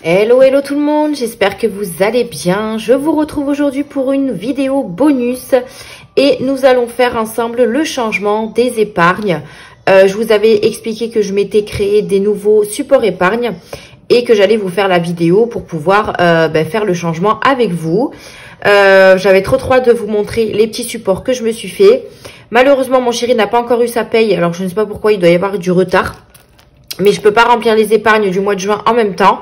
Hello, hello tout le monde, j'espère que vous allez bien. Je vous retrouve aujourd'hui pour une vidéo bonus et nous allons faire ensemble le changement des épargnes. Je vous avais expliqué que je m'étais créé des nouveaux supports épargne et que j'allais vous faire la vidéo pour pouvoir faire le changement avec vous. J'avais trop hâte de vous montrer les petits supports que je me suis fait. Malheureusement, mon chéri n'a pas encore eu sa paye, alors je ne sais pas pourquoi il doit y avoir du retard. Mais je peux pas remplir les épargnes du mois de juin en même temps.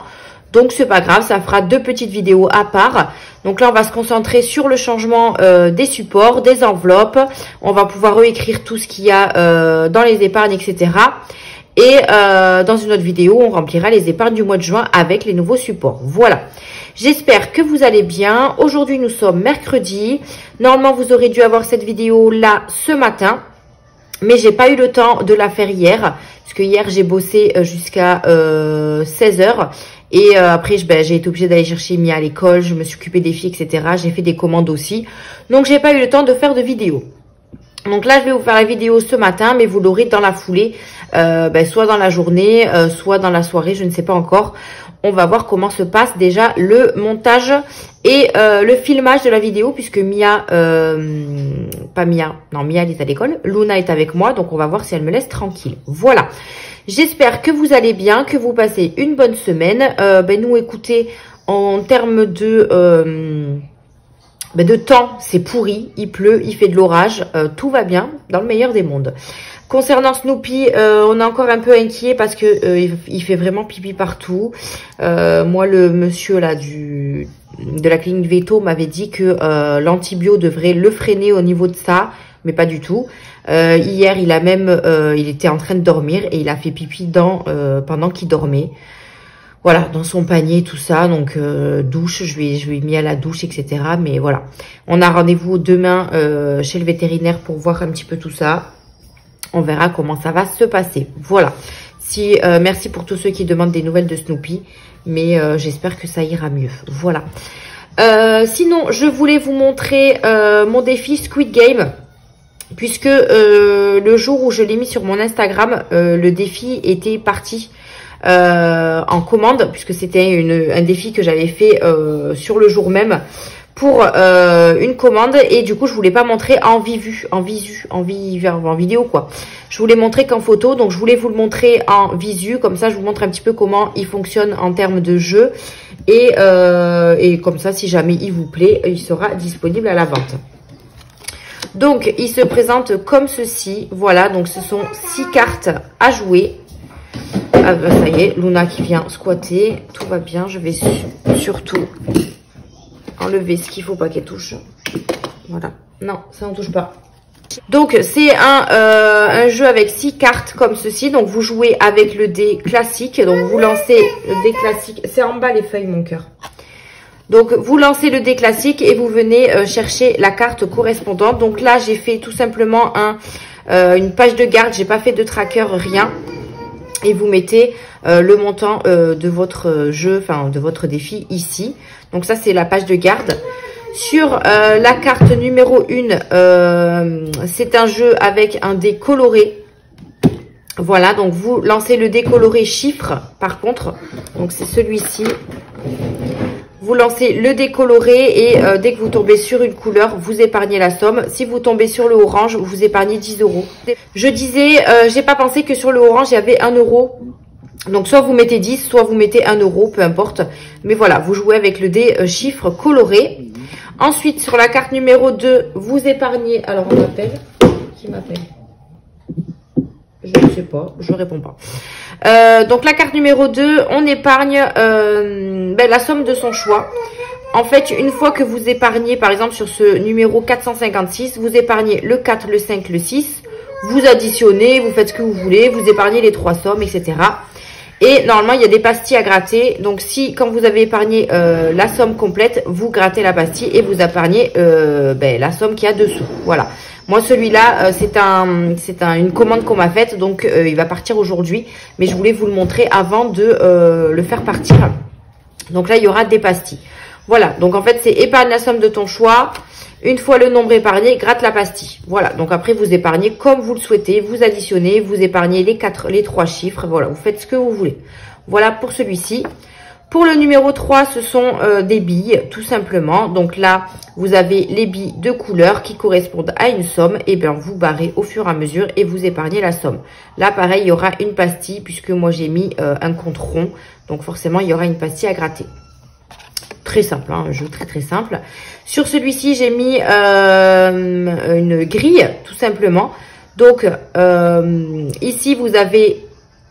Donc, c'est pas grave, ça fera deux petites vidéos à part. Donc là, on va se concentrer sur le changement des supports, des enveloppes. On va pouvoir réécrire tout ce qu'il y a dans les épargnes, etc. Et dans une autre vidéo, on remplira les épargnes du mois de juin avec les nouveaux supports. Voilà. J'espère que vous allez bien. Aujourd'hui, nous sommes mercredi. Normalement, vous aurez dû avoir cette vidéo là ce matin. Mais j'ai pas eu le temps de la faire hier. Parce que hier, j'ai bossé jusqu'à 16 h. Et après, j'ai été obligée d'aller chercher Mia à l'école. Je me suis occupée des filles, etc. J'ai fait des commandes aussi. Donc, j'ai pas eu le temps de faire de vidéo. Donc là, je vais vous faire la vidéo ce matin. Mais vous l'aurez dans la foulée. Soit dans la journée, soit dans la soirée. Je ne sais pas encore. On va voir comment se passe déjà le montage et le filmage de la vidéo. Puisque Mia, Mia elle est à l'école. Luna est avec moi. Donc, on va voir si elle me laisse tranquille. Voilà. J'espère que vous allez bien, que vous passez une bonne semaine. Nous, écoutez, en termes de temps, c'est pourri. Il pleut, il fait de l'orage. Tout va bien, dans le meilleur des mondes. Concernant Snoopy, on est encore un peu inquiet parce que il fait vraiment pipi partout. Moi, le monsieur là de la clinique Veto m'avait dit que l'antibio devrait le freiner au niveau de ça, mais pas du tout. Hier, il était en train de dormir et il a fait pipi pendant qu'il dormait. Voilà, dans son panier, tout ça. Donc, douche, je lui ai mis à la douche, etc. Mais voilà, on a rendez-vous demain chez le vétérinaire pour voir un petit peu tout ça. On verra comment ça va se passer. Voilà. Merci pour tous ceux qui demandent des nouvelles de Snoopy. Mais j'espère que ça ira mieux. Voilà. Sinon, je voulais vous montrer mon défi Squid Game. Puisque le jour où je l'ai mis sur mon Instagram, le défi était parti en commande. Puisque c'était un défi que j'avais fait sur le jour même pour une commande. Et du coup, je voulais pas montrer en vidéo quoi. Je voulais montrer qu'en photo. Donc, je voulais vous le montrer en visu. Comme ça, je vous montre un petit peu comment il fonctionne en termes de jeu. Et comme ça, si jamais il vous plaît, il sera disponible à la vente. Donc, il se présente comme ceci. Voilà, donc ce sont 6 cartes à jouer. Ah, ça y est, Luna qui vient squatter. Tout va bien. Je vais surtout enlever ce qu'il faut pas qu'elle touche. Voilà. Non, ça n'en touche pas. Donc, c'est un jeu avec 6 cartes comme ceci. Donc, vous jouez avec le dé classique. Donc, vous lancez le dé classique. C'est en bas les feuilles, mon cœur. Donc, vous lancez le dé classique et vous venez chercher la carte correspondante. Donc là, j'ai fait tout simplement une page de garde. J'ai pas fait de tracker, rien. Et vous mettez le montant de votre jeu, enfin de votre défi ici. Donc ça, c'est la page de garde. Sur la carte numéro 1, c'est un jeu avec un dé coloré. Voilà, donc vous lancez le dé coloré chiffre, par contre. Donc c'est celui-ci. Vous lancez le dé coloré et dès que vous tombez sur une couleur, vous épargnez la somme. Si vous tombez sur le orange, vous épargnez 10 €. Je disais, j'ai pas pensé que sur le orange, il y avait 1 €. Donc, soit vous mettez 10, soit vous mettez 1 €, peu importe. Mais voilà, vous jouez avec le dé chiffre coloré. Ensuite, sur la carte numéro 2, vous épargnez... Alors, on m'appelle. Qui m'appelle? Je ne sais pas, je réponds pas. Donc la carte numéro 2, on épargne la somme de son choix. En fait, une fois que vous épargnez, par exemple sur ce numéro 456, vous épargnez le 4, le 5, le 6. Vous additionnez, vous faites ce que vous voulez, vous épargnez les 3 sommes, etc. Et normalement, il y a des pastilles à gratter. Donc si, quand vous avez épargné la somme complète, vous grattez la pastille et vous épargnez la somme qu'il y a dessous. Voilà. Moi, celui-là, c'est une commande qu'on m'a faite, donc il va partir aujourd'hui. Mais je voulais vous le montrer avant de le faire partir. Donc là, il y aura des pastilles. Voilà, donc en fait, c'est épargne la somme de ton choix. Une fois le nombre épargné, gratte la pastille. Voilà, donc après, vous épargnez comme vous le souhaitez. Vous additionnez, vous épargnez les 3 chiffres. Voilà, vous faites ce que vous voulez. Voilà pour celui-ci. Pour le numéro 3, ce sont des billes, tout simplement. Donc là, vous avez les billes de couleur qui correspondent à une somme. Et bien, vous barrez au fur et à mesure et vous épargnez la somme. Là, pareil, il y aura une pastille puisque moi, j'ai mis un compte rond. Donc forcément, il y aura une pastille à gratter. Très simple, hein, un jeu très simple. Sur celui-ci, j'ai mis une grille, tout simplement. Donc, ici, vous avez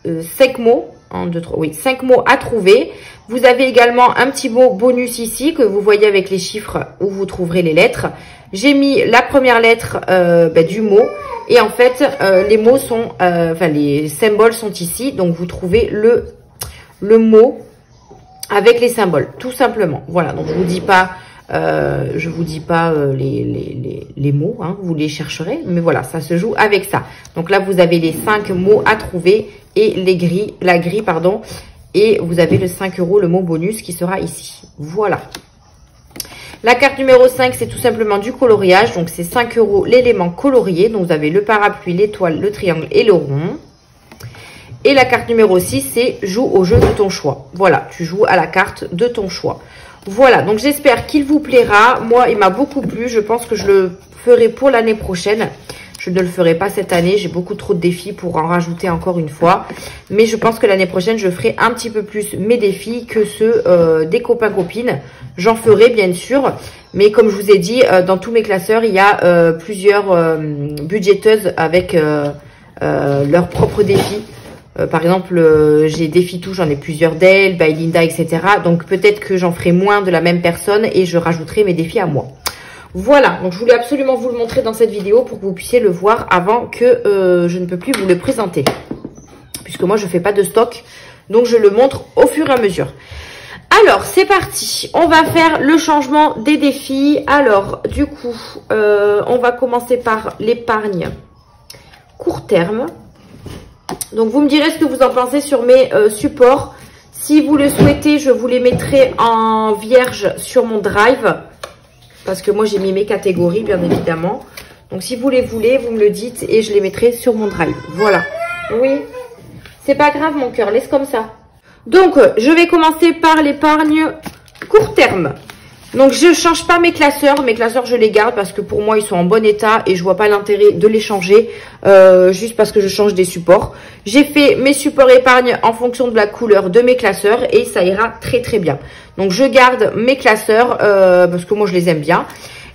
5 mots. 1, 2, 3, oui, 5 mots à trouver. Vous avez également un petit mot bonus ici que vous voyez avec les chiffres où vous trouverez les lettres. J'ai mis la première lettre du mot et en fait les mots sont, les symboles sont ici. Donc vous trouvez le mot avec les symboles, tout simplement. Voilà, donc je vous dis pas les mots, hein, vous les chercherez, mais voilà, ça se joue avec ça. Donc là, vous avez les 5 mots à trouver et la grille, pardon, et vous avez le 5 €, le mot bonus qui sera ici. Voilà. La carte numéro 5, c'est tout simplement du coloriage, donc c'est 5 € l'élément colorié. Donc vous avez le parapluie, l'étoile, le triangle et le rond. Et la carte numéro 6, c'est joue au jeu de ton choix. Voilà, tu joues à la carte de ton choix. Voilà, donc j'espère qu'il vous plaira. Moi, il m'a beaucoup plu. Je pense que je le ferai pour l'année prochaine. Je ne le ferai pas cette année. J'ai beaucoup trop de défis pour en rajouter encore une fois. Mais je pense que l'année prochaine, je ferai un petit peu plus mes défis que ceux des copains-copines. J'en ferai bien sûr. Mais comme je vous ai dit, dans tous mes classeurs, il y a plusieurs budgéteuses avec leurs propres défis. Par exemple, j'ai Défi Tout, j'en ai plusieurs d'elles, by Linda, etc. Donc peut-être que j'en ferai moins de la même personne et je rajouterai mes défis à moi. Voilà, donc je voulais absolument vous le montrer dans cette vidéo pour que vous puissiez le voir avant que je ne peux plus vous le présenter. Puisque moi, je ne fais pas de stock, donc je le montre au fur et à mesure. Alors, c'est parti. On va faire le changement des défis. Alors, du coup, on va commencer par l'épargne court terme. Donc, vous me direz ce que vous en pensez sur mes supports. Si vous le souhaitez, je vous les mettrai en vierge sur mon drive. Parce que moi, j'ai mis mes catégories, bien évidemment. Donc, si vous les voulez, vous me le dites et je les mettrai sur mon drive. Voilà. Oui. C'est pas grave, mon cœur. Laisse comme ça. Donc, je vais commencer par l'épargne court terme. Donc, je ne change pas mes classeurs. Mes classeurs, je les garde parce que pour moi, ils sont en bon état et je vois pas l'intérêt de les changer juste parce que je change des supports. J'ai fait mes supports épargne en fonction de la couleur de mes classeurs et ça ira très, très bien. Donc, je garde mes classeurs parce que moi, je les aime bien.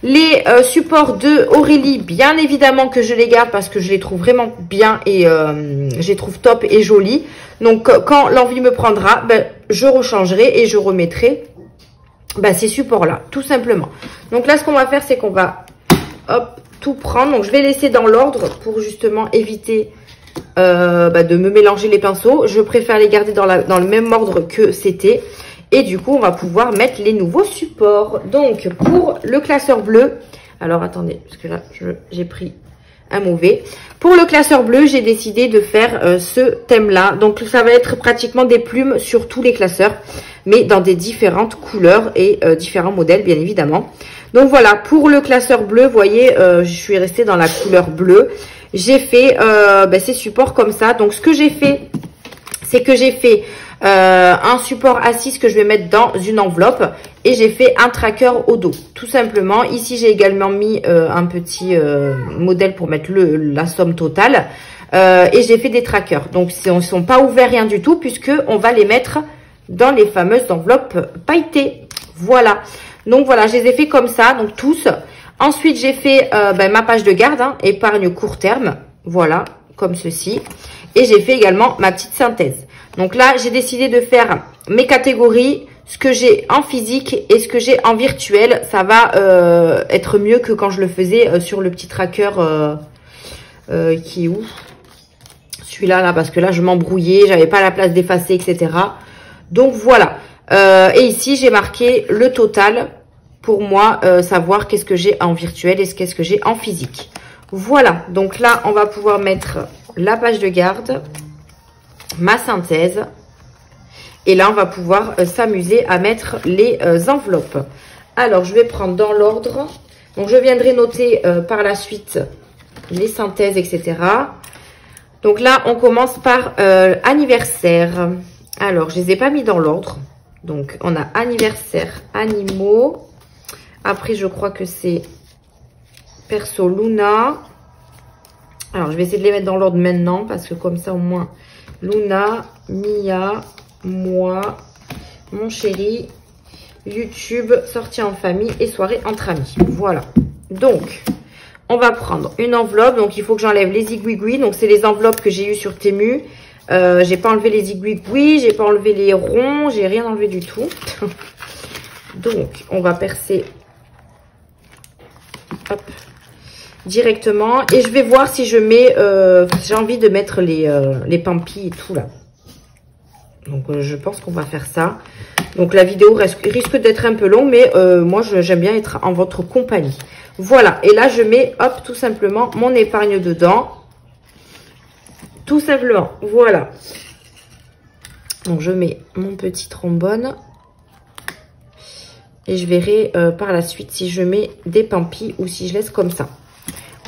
Les supports de Aurélie, bien évidemment que je les garde parce que je les trouve vraiment bien et je les trouve top et jolis. Donc, quand l'envie me prendra, ben, je rechangerai et je remettrai ces supports-là, tout simplement. Donc là, ce qu'on va faire, c'est qu'on va hop, tout prendre. Donc, je vais laisser dans l'ordre pour justement éviter de me mélanger les pinceaux. Je préfère les garder dans le même ordre que c'était. Et du coup, on va pouvoir mettre les nouveaux supports. Donc, pour le classeur bleu, alors attendez, parce que là, j'ai pris un mauvais. Pour le classeur bleu, j'ai décidé de faire ce thème-là. Donc, ça va être pratiquement des plumes sur tous les classeurs, mais dans des différentes couleurs et différents modèles, bien évidemment. Donc, voilà, pour le classeur bleu, vous voyez, je suis restée dans la couleur bleue. J'ai fait ces supports comme ça. Donc, ce que j'ai fait, c'est que j'ai fait un support A6 que je vais mettre dans une enveloppe et j'ai fait un tracker au dos, tout simplement. Ici, j'ai également mis un petit modèle pour mettre la somme totale et j'ai fait des trackers. Donc, ils ne sont pas ouverts, rien du tout, puisque on va les mettre dans les fameuses enveloppes pailletées. Voilà. Donc, voilà, je les ai fait comme ça, donc tous. Ensuite, j'ai fait ma page de garde, hein, épargne court terme. Voilà, comme ceci. Et j'ai fait également ma petite synthèse. Donc là, j'ai décidé de faire mes catégories, ce que j'ai en physique et ce que j'ai en virtuel. Ça va être mieux que quand je le faisais sur le petit tracker qui est où? Celui-là, là, parce que là, je m'embrouillais, j'avais pas la place d'effacer, etc. Donc voilà. Et ici, j'ai marqué le total pour moi, savoir qu'est-ce que j'ai en virtuel et qu'est-ce que j'ai en physique. Voilà. Donc là, on va pouvoir mettre la page de garde, ma synthèse, et là on va pouvoir s'amuser à mettre les enveloppes. Alors je vais prendre dans l'ordre, donc je viendrai noter par la suite les synthèses, etc. Donc là on commence par anniversaire. Alors je les ai pas mis dans l'ordre, Donc, on a anniversaire animaux. Après, je crois que c'est perso Luna. Alors, je vais essayer de les mettre dans l'ordre maintenant parce que comme ça, au moins, Luna, Mia, moi, mon chéri, YouTube, sortie en famille et soirée entre amis. Voilà. Donc, on va prendre une enveloppe. Donc, il faut que j'enlève les aiguilles. Donc, c'est les enveloppes que j'ai eues sur Temu. J'ai pas enlevé les aiguilles, j'ai pas enlevé les ronds, j'ai rien enlevé du tout. Donc, on va percer hop, directement. Et je vais voir si je mets... j'ai envie de mettre les pampis et tout là. Donc, je pense qu'on va faire ça. Donc, la vidéo risque d'être un peu longue, mais moi, j'aime bien être en votre compagnie. Voilà. Et là, je mets, hop, tout simplement mon épargne dedans. Tout simplement. Voilà. Donc, je mets mon petit trombone. Et je verrai par la suite si je mets des pampis ou si je laisse comme ça.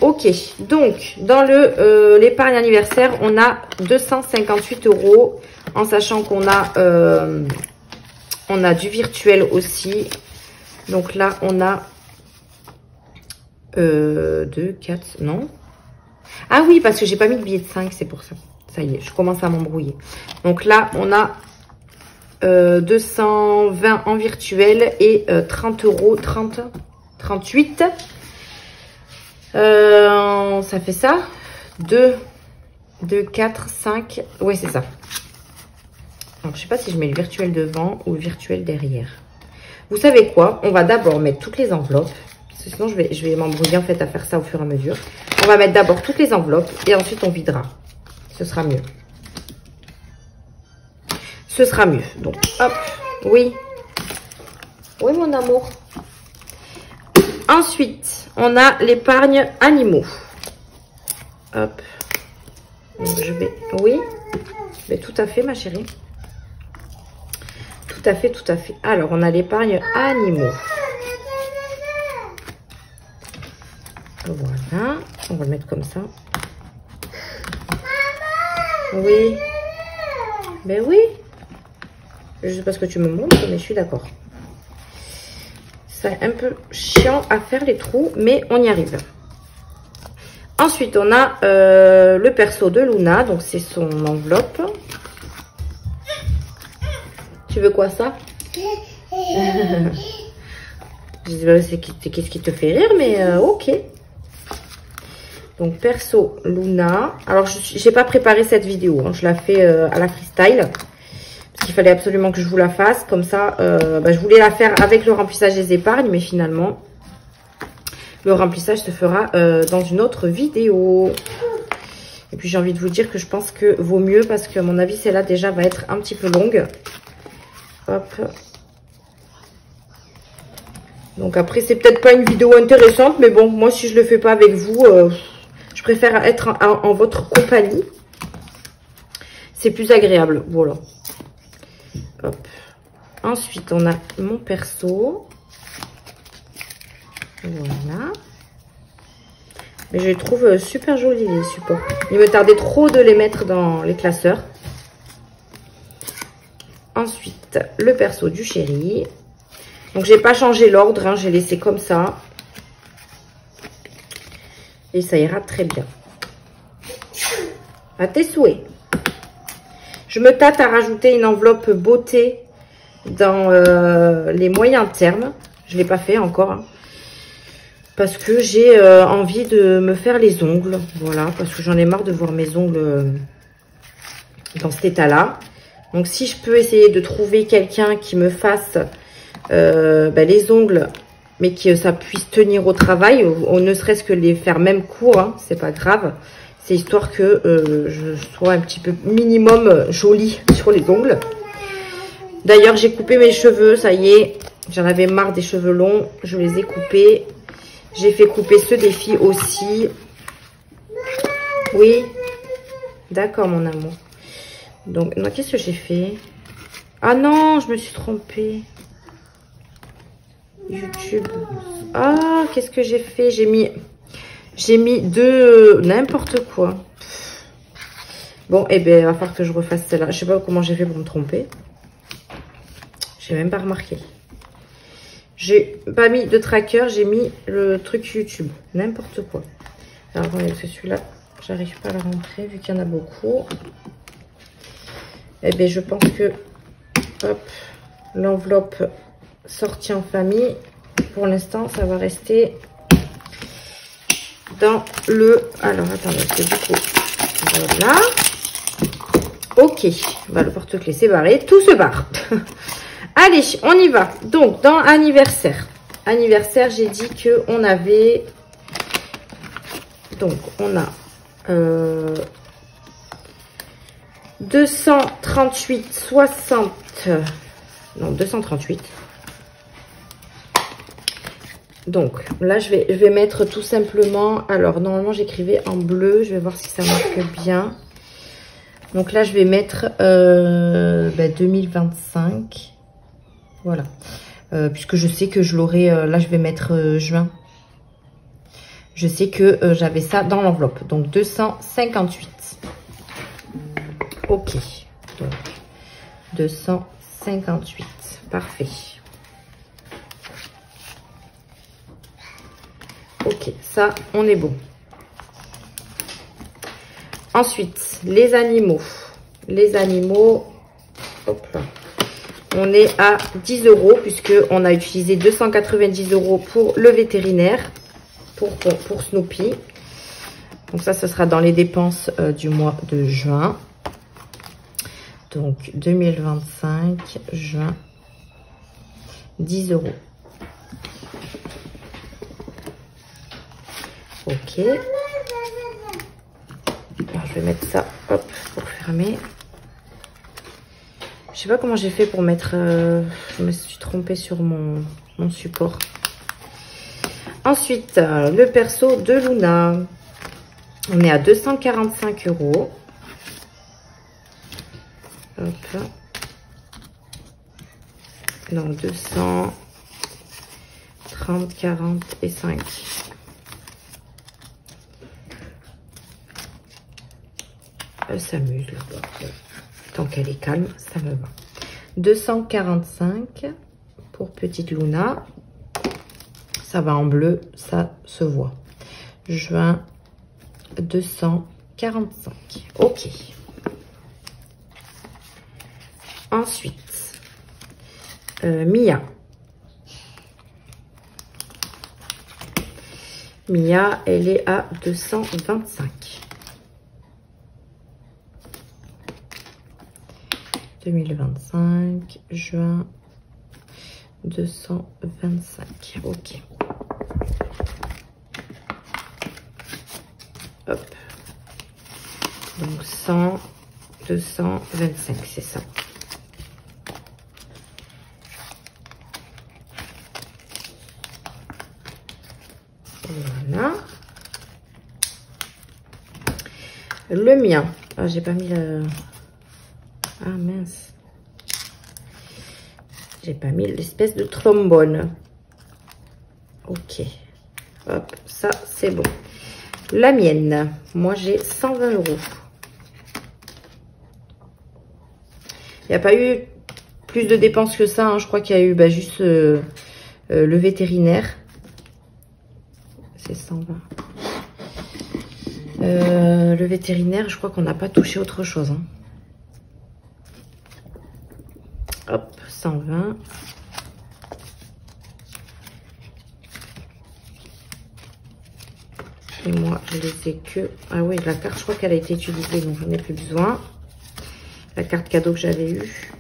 Ok. Donc, dans l'épargne anniversaire, on a 258 €. En sachant qu'on a, du virtuel aussi. Donc là, on a 2, 4, non. Ah oui, parce que j'ai pas mis de billet de 5, c'est pour ça. Ça y est, je commence à m'embrouiller. Donc là, on a 220 en virtuel et 30 €, 38. Ça fait ça. 2, 4, 5. Oui, c'est ça. Donc, je sais pas si je mets le virtuel devant ou le virtuel derrière. Vous savez quoi? On va d'abord mettre toutes les enveloppes. Parce que sinon, je vais m'embrouiller en fait à faire ça au fur et à mesure. On va mettre d'abord toutes les enveloppes et ensuite on videra. Ce sera mieux. Ce sera mieux. Donc, hop. Oui. Oui, mon amour. Ensuite, on a l'épargne animaux. Hop. Donc, je vais... Oui. Mais tout à fait, ma chérie. Tout à fait, tout à fait. Alors, on a l'épargne animaux. Voilà. On va le mettre comme ça. Oui. Ben oui. Je sais pas ce que tu me montres, mais je suis d'accord. C'est un peu chiant à faire les trous, mais on y arrive. Ensuite, on a le perso de Luna. Donc, c'est son enveloppe. Tu veux quoi, ça? Je dis, bah, qu'est-ce qui te fait rire, mais ok. Donc, perso Luna. Alors, je n'ai pas préparé cette vidéo. Hein. Je la fais à la freestyle. Parce qu'il fallait absolument que je vous la fasse. Comme ça, je voulais la faire avec le remplissage des épargnes. Mais finalement, le remplissage se fera dans une autre vidéo. Et puis, j'ai envie de vous dire que je pense que vaut mieux. Parce que, à mon avis, celle-là, déjà, va être un petit peu longue. Hop. Donc, après, c'est peut-être pas une vidéo intéressante. Mais bon, moi, si je le fais pas avec vous... je préfère être en votre compagnie. C'est plus agréable. Voilà. Hop. Ensuite, on a mon perso. Voilà. Mais je les trouve super jolis, les supports. Il me tardait trop de les mettre dans les classeurs. Ensuite, le perso du chéri. Donc, j'ai pas changé l'ordre. Hein, j'ai laissé comme ça. Et ça ira très bien. À tes souhaits. Je me tâte à rajouter une enveloppe beauté dans les moyens termes. Je ne l'ai pas fait encore. Hein, parce que j'ai envie de me faire les ongles. Voilà, parce que j'en ai marre de voir mes ongles dans cet état-là. Donc, si je peux essayer de trouver quelqu'un qui me fasse les ongles... mais que ça puisse tenir au travail, ou ne serait-ce que les faire même court, hein, c'est pas grave. C'est histoire que je sois un petit peu minimum jolie sur les ongles. D'ailleurs, j'ai coupé mes cheveux, ça y est. J'en avais marre des cheveux longs, je les ai coupés. J'ai fait couper ceux des filles aussi. Oui. D'accord, mon amour. Donc, qu'est-ce que j'ai fait? Ah non, je me suis trompée. YouTube. Ah, qu'est-ce que j'ai fait? J'ai mis deux... n'importe quoi. Bon, eh bien, il va falloir que je refasse celle-là. Je sais pas comment j'ai fait pour me tromper. J'ai même pas remarqué. J'ai pas mis de tracker, j'ai mis le truc YouTube. N'importe quoi. Alors, attendez, parce que celui-là, j'arrive pas à le rentrer vu qu'il y en a beaucoup. Eh bien, je pense que l'enveloppe sortie en famille, pour l'instant, ça va rester dans le... Alors, attendez, parce que du coup, voilà. Ok, bah, le porte-clés c'est barré, tout se barre. Allez, on y va. Donc, dans anniversaire. Anniversaire, j'ai dit que on avait... Donc, on a 238,60. Non, 238. Donc, là, je vais mettre tout simplement... Alors, normalement, j'écrivais en bleu. Je vais voir si ça marque bien. Donc là, je vais mettre 2025. Voilà. Puisque je sais que je l'aurai... là, je vais mettre juin. Je sais que j'avais ça dans l'enveloppe. Donc, 258. Ok. Donc, 258. Parfait. Ok, ça, on est bon. Ensuite, les animaux. Les animaux, hop là. On est à 10 € puisqu'on a utilisé 290 € pour le vétérinaire, pour Snoopy. Donc ça, ce sera dans les dépenses du mois de juin. Donc 2025, juin, 10 €. Ok. Alors, je vais mettre ça, hop, pour fermer. Je sais pas comment j'ai fait pour mettre... je me suis trompée sur mon support. Ensuite, le perso de Luna. On est à 245 €. Hop. Donc 230, 40 et 5. Elle s'amuse là-bas. Tant qu'elle est calme, ça me va. 245 pour petite Luna. Ça va en bleu, ça se voit. Juin 245. Ok. Ensuite, Mia. Mia, elle est à 225. 2025, juin 225. Ok. Hop. Donc 100, 225, c'est ça. Voilà. Le mien. Ah, j'ai pas mis le... Ah mince. J'ai pas mis l'espèce de trombone. Ok. Hop, ça c'est bon. La mienne. Moi j'ai 120 €. Il n'y a pas eu plus de dépenses que ça. Hein. Je crois qu'il y a eu juste le vétérinaire. C'est 120. Le vétérinaire, je crois qu'on n'a pas touché autre chose. Hein. Hop, 120. Et moi, je les ai que... Ah oui, la carte, je crois qu'elle a été utilisée, donc j'en ai plus besoin. La carte cadeau que j'avais eue,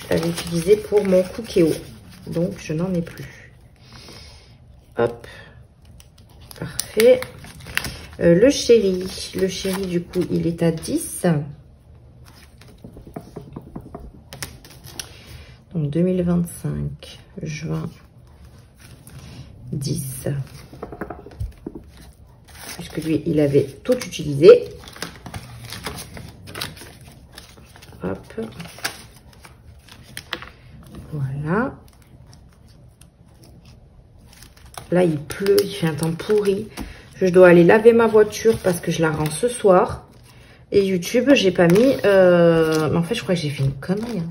je l'avais utilisée pour mon Cookéo. Donc, je n'en ai plus. Hop. Parfait. Le chéri, du coup, il est à 10. Donc 2025, juin 10. Puisque lui, il avait tout utilisé. Hop. Voilà. Là, il pleut, il fait un temps pourri. Je dois aller laver ma voiture parce que je la rends ce soir. Et YouTube, j'ai pas mis... en fait, je crois que j'ai fait une connerie. Hein.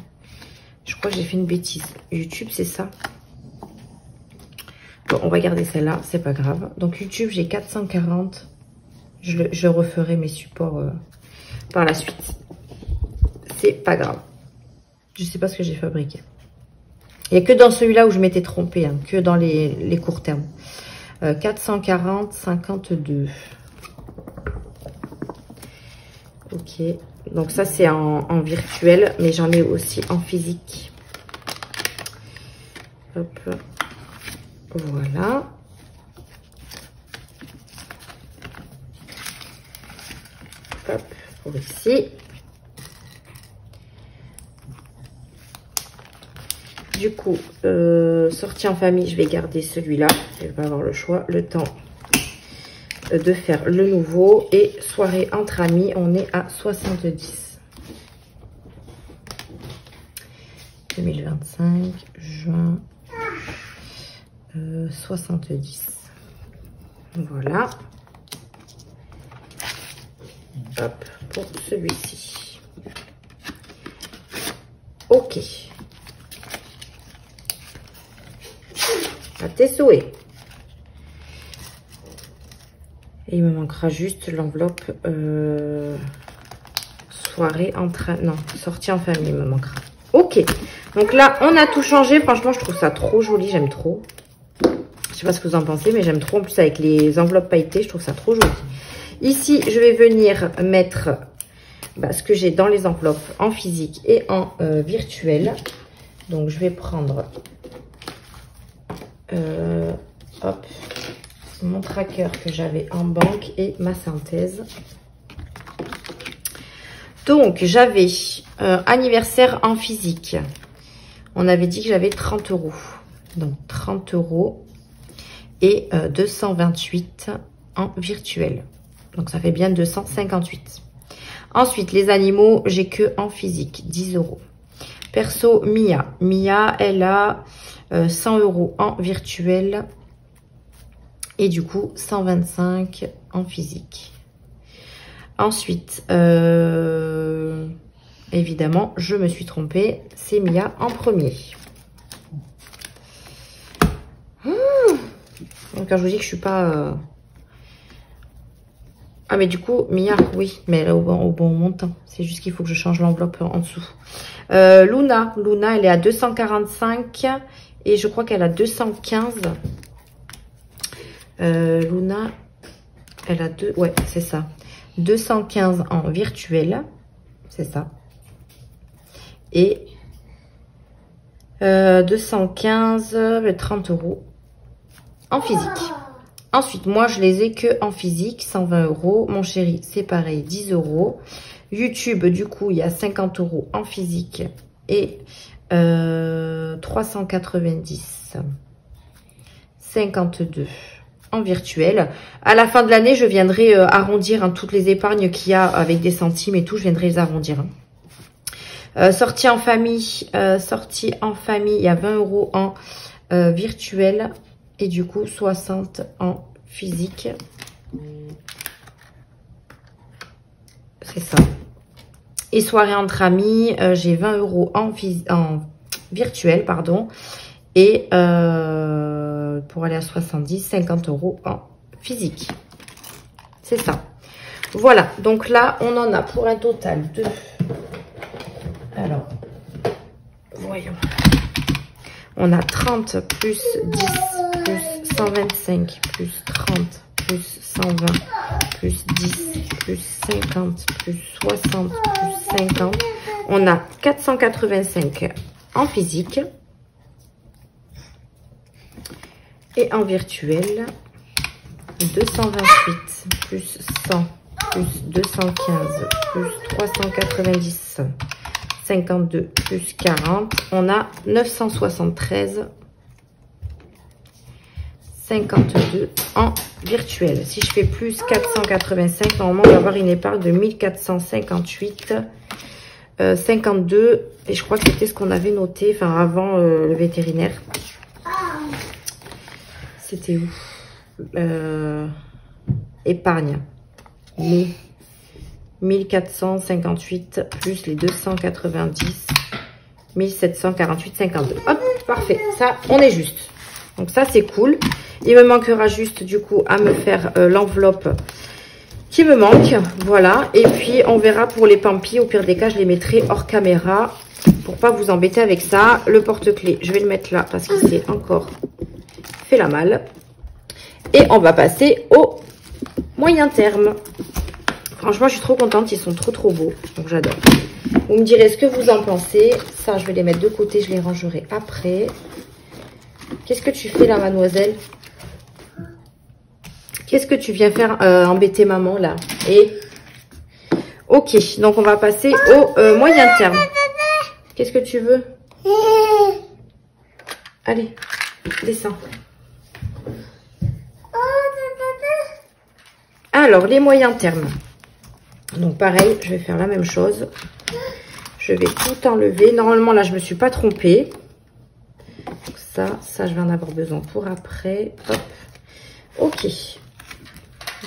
Je crois que j'ai fait une bêtise. YouTube, c'est ça. Bon, on va garder celle-là, c'est pas grave. Donc YouTube, j'ai 440. Je referai mes supports par la suite. C'est pas grave. Je sais pas ce que j'ai fabriqué. Il n'y a que dans celui-là où je m'étais trompée, hein, que dans les courts termes. 440, 52. Ok. Donc ça, c'est en virtuel, mais j'en ai aussi en physique. Hop. Voilà. Hop, pour ici. Du coup, sortie en famille, je vais garder celui-là. Je vais pas avoir le choix. Le temps de faire le nouveau. Et soirée entre amis, on est à 70. 2025, juin, 70. Voilà. Hop, pour celui-ci. Ok. À tes souhaits. Et il me manquera juste l'enveloppe soirée entre... Non, sortie en famille, il me manquera. Ok. Donc là, on a tout changé. Franchement, je trouve ça trop joli. J'aime trop. Je sais pas ce que vous en pensez, mais j'aime trop. En plus, avec les enveloppes pailletées, je trouve ça trop joli. Ici, je vais venir mettre ce que j'ai dans les enveloppes en physique et en virtuel. Donc, je vais prendre... hop, mon tracker que j'avais en banque et ma synthèse. Donc, j'avais anniversaire en physique. On avait dit que j'avais 30 €. Donc, 30 € et 228 en virtuel. Donc, ça fait bien 258. Ensuite, les animaux, j'ai que en physique, 10 €. Perso, Mia. Mia, elle a 100 € en virtuel. Et du coup, 125 en physique. Ensuite, évidemment, je me suis trompée. C'est Mia en premier. Donc, quand je vous dis que je suis pas... Ah, mais du coup, Mia, oui, mais elle est au bon montant. C'est juste qu'il faut que je change l'enveloppe en dessous. Luna, elle est à 245 et je crois qu'elle a 215. Luna, elle a ouais, c'est ça. 215 en virtuel, c'est ça. Et 215, 30 € en physique. Ensuite, moi, je les ai que en physique, 120 €. Mon chéri, c'est pareil, 10 €. YouTube, du coup, il y a 50 € en physique et 390, 52 en virtuel. À la fin de l'année, je viendrai arrondir toutes les épargnes qu'il y a avec des centimes et tout. Je viendrai les arrondir. Sortie en famille, il y a 20 € en virtuel et du coup 60 en physique. C'est ça. Et soirée entre amis, j'ai 20 € en virtuel, pardon. Et pour aller à 70, 50 € en physique. C'est ça. Voilà. Donc là, on en a pour un total de... Alors, voyons. On a 30 plus 10 plus 125 plus 30 plus 120 plus 10 plus 50 plus 60 plus 50. On a 485 en physique. Et en virtuel, 228 plus 100 plus 215 plus 390, 52 plus 40. On a 973, 52 en virtuel. Si je fais plus 485, normalement, on va avoir une épargne de 1458, 52. Et je crois que c'était ce qu'on avait noté, enfin, avant le vétérinaire. C'était où? Épargne. 1458 plus les 290 1748,52. Hop, parfait. Ça, on est juste. Donc ça, c'est cool. Il me manquera juste, du coup, à me faire l'enveloppe qui me manque. Voilà. Et puis, on verra pour les pampis. Au pire des cas, je les mettrai hors caméra pour pas vous embêter avec ça. Le porte-clés, je vais le mettre là parce qu'il s'est encore fait la malle. Et on va passer au moyen terme. Franchement, je suis trop contente. Ils sont trop beaux. Donc, j'adore. Vous me direz ce que vous en pensez. Ça, je vais les mettre de côté. Je les rangerai après. Qu'est-ce que tu fais là, mademoiselle? Qu'est-ce que tu viens faire embêter maman là? Et ok, donc on va passer au moyen terme. Qu'est-ce que tu veux? Allez, descends. Alors, les moyens termes. Donc pareil, je vais faire la même chose. Je vais tout enlever. Normalement, là, je me suis pas trompée. Donc ça, je vais en avoir besoin pour après. Hop. Ok.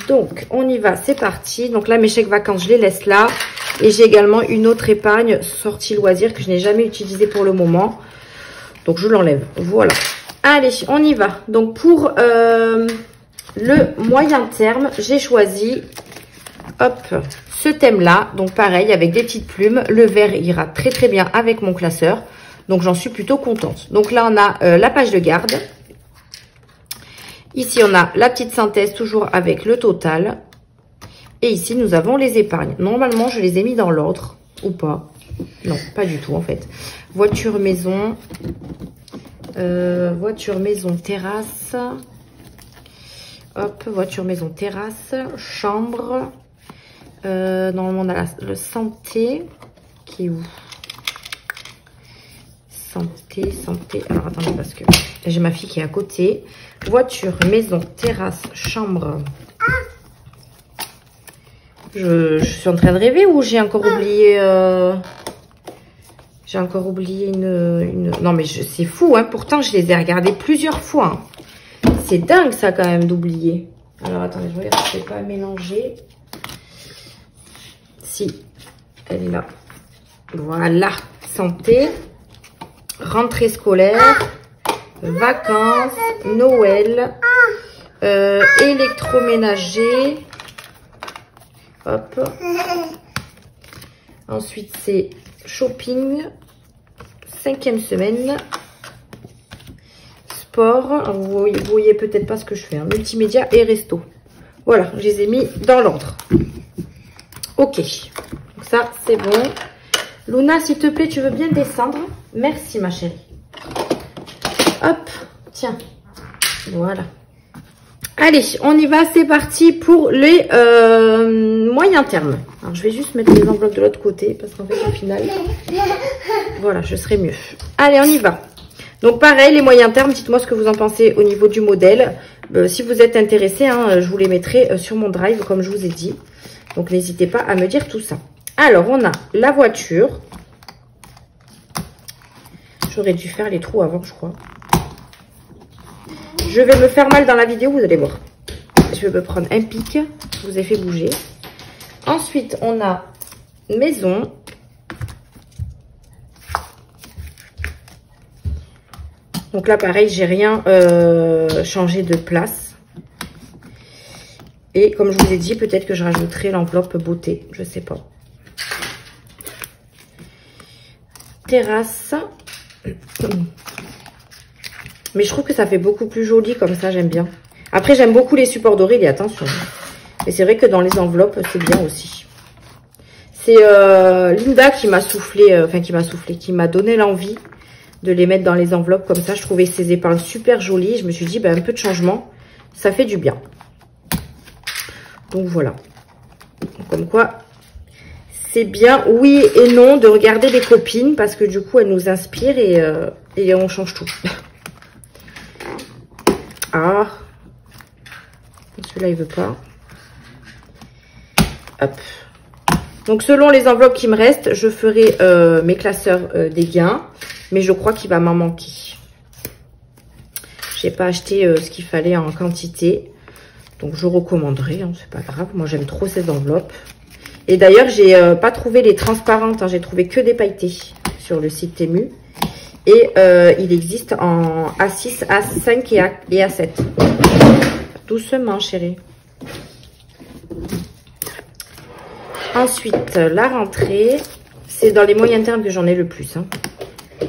Donc, on y va. C'est parti. Donc là, mes chèques vacances, je les laisse là. Et j'ai également une autre épargne sortie loisir que je n'ai jamais utilisée pour le moment. Donc, je l'enlève. Voilà. Allez, on y va. Donc, pour le moyen terme, j'ai choisi hop, ce thème-là. Donc, pareil, avec des petites plumes. Le vert ira très bien avec mon classeur. Donc, j'en suis plutôt contente. Donc, là, on a la page de garde. Ici, on a la petite synthèse, toujours avec le total. Et ici, nous avons les épargnes. Normalement, je les ai mis dans l'ordre. Ou pas. Non, pas du tout, en fait. Voiture, maison. Voiture, maison, terrasse. Hop, voiture, maison, terrasse. Chambre. Normalement, on a le santé. Qui est où? Santé. Alors, attendez, parce que j'ai ma fille qui est à côté. Voiture, maison, terrasse, chambre. Je suis en train de rêver ou j'ai encore oublié... J'ai encore oublié une... Non, mais c'est fou, hein. Pourtant, je les ai regardées plusieurs fois. Hein. C'est dingue, ça, quand même, d'oublier. Alors, attendez, je regarde si je ne vais pas mélanger. Si, elle est là. Voilà, santé. Rentrée scolaire, vacances, Noël, électroménager. Hop. Ensuite, c'est shopping, 5e semaine, sport. Vous voyez peut-être pas ce que je fais. Hein. Multimédia et resto. Voilà, je les ai mis dans l'ordre. Ok. Donc ça, c'est bon. Luna, s'il te plaît, tu veux bien descendre? Merci, ma chérie. Hop, tiens. Voilà. Allez, on y va. C'est parti pour les moyens termes. Alors, je vais juste mettre les enveloppes de l'autre côté parce qu'en fait, au final, voilà, je serai mieux. Allez, on y va. Donc, pareil, les moyens termes, dites-moi ce que vous en pensez au niveau du modèle. Si vous êtes intéressé, hein, je vous les mettrai sur mon drive, comme je vous ai dit. Donc, n'hésitez pas à me dire tout ça. Alors, on a la voiture. J'aurais dû faire les trous avant, je crois. Je vais me faire mal dans la vidéo, vous allez voir. Je vais me prendre un pic. Je vous ai fait bouger. Ensuite, on a maison. Donc là, pareil, j'ai rien changé de place. Et comme je vous ai dit, peut-être que je rajouterai l'enveloppe beauté. Je sais pas. Terrasse. Mais je trouve que ça fait beaucoup plus joli comme ça, j'aime bien. Après, j'aime beaucoup les supports dorés, et attention. Mais c'est vrai que dans les enveloppes, c'est bien aussi. C'est Linda qui m'a soufflé, qui m'a donné l'envie de les mettre dans les enveloppes comme ça. Je trouvais ces épingles super jolies. Je me suis dit, ben, un peu de changement, ça fait du bien. Donc voilà. Comme quoi, c'est bien, oui et non, de regarder les copines parce que du coup, elles nous inspirent et on change tout. Ah, celui-là, il veut pas. Hop. Donc, selon les enveloppes qui me restent, je ferai mes classeurs des gains. Mais je crois qu'il va m'en manquer. Je n'ai pas acheté ce qu'il fallait en quantité. Donc, je recommanderai. Hein, c'est pas grave. Moi, j'aime trop ces enveloppes. Et d'ailleurs, j'ai pas trouvé les transparentes. Hein, j'ai trouvé que des pailletées sur le site Temu. Et il existe en A6, A5 et A7. Doucement, chérie. Ensuite, la rentrée. C'est dans les moyens termes que j'en ai le plus. Hein.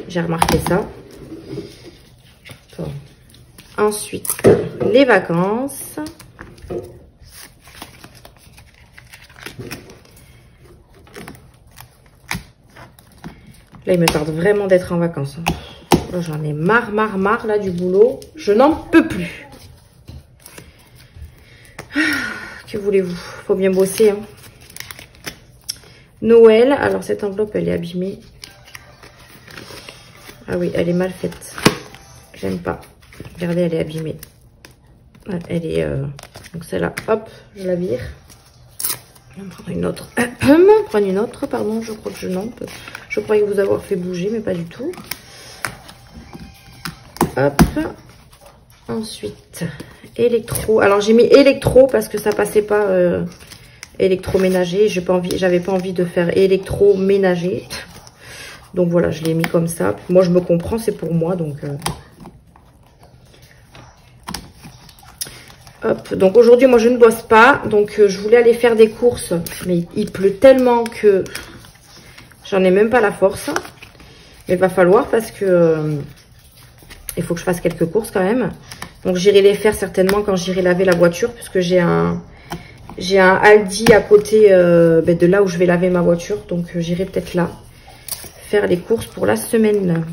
J'ai remarqué ça. Bon. Ensuite, les vacances. Là, il me tarde vraiment d'être en vacances. Hein. J'en ai marre là du boulot. Je n'en peux plus. Que voulez-vous? Faut bien bosser. Hein. Noël. Alors, cette enveloppe, elle est abîmée. Ah oui, elle est mal faite. J'aime pas. Regardez, elle est abîmée. Elle est... Donc, celle-là, hop, je la vire. Je vais en prendre une autre. Prendre une autre, pardon. Je crois que je n'en peux. Je croyais vous avoir fait bouger, mais pas du tout. Hop. Ensuite, électro. Alors, j'ai mis électro parce que ça passait pas électroménager. J'avais pas envie de faire électroménager. Donc, voilà, je l'ai mis comme ça. Moi, je me comprends, c'est pour moi. Donc, hop. Donc, aujourd'hui, moi, je ne bosse pas. Donc, je voulais aller faire des courses. Mais il pleut tellement que j'en ai même pas la force. Mais il va falloir parce que... il faut que je fasse quelques courses quand même. Donc, j'irai les faire certainement quand j'irai laver la voiture. Puisque j'ai un Aldi à côté de là où je vais laver ma voiture. Donc, j'irai peut-être là faire les courses pour la semaine.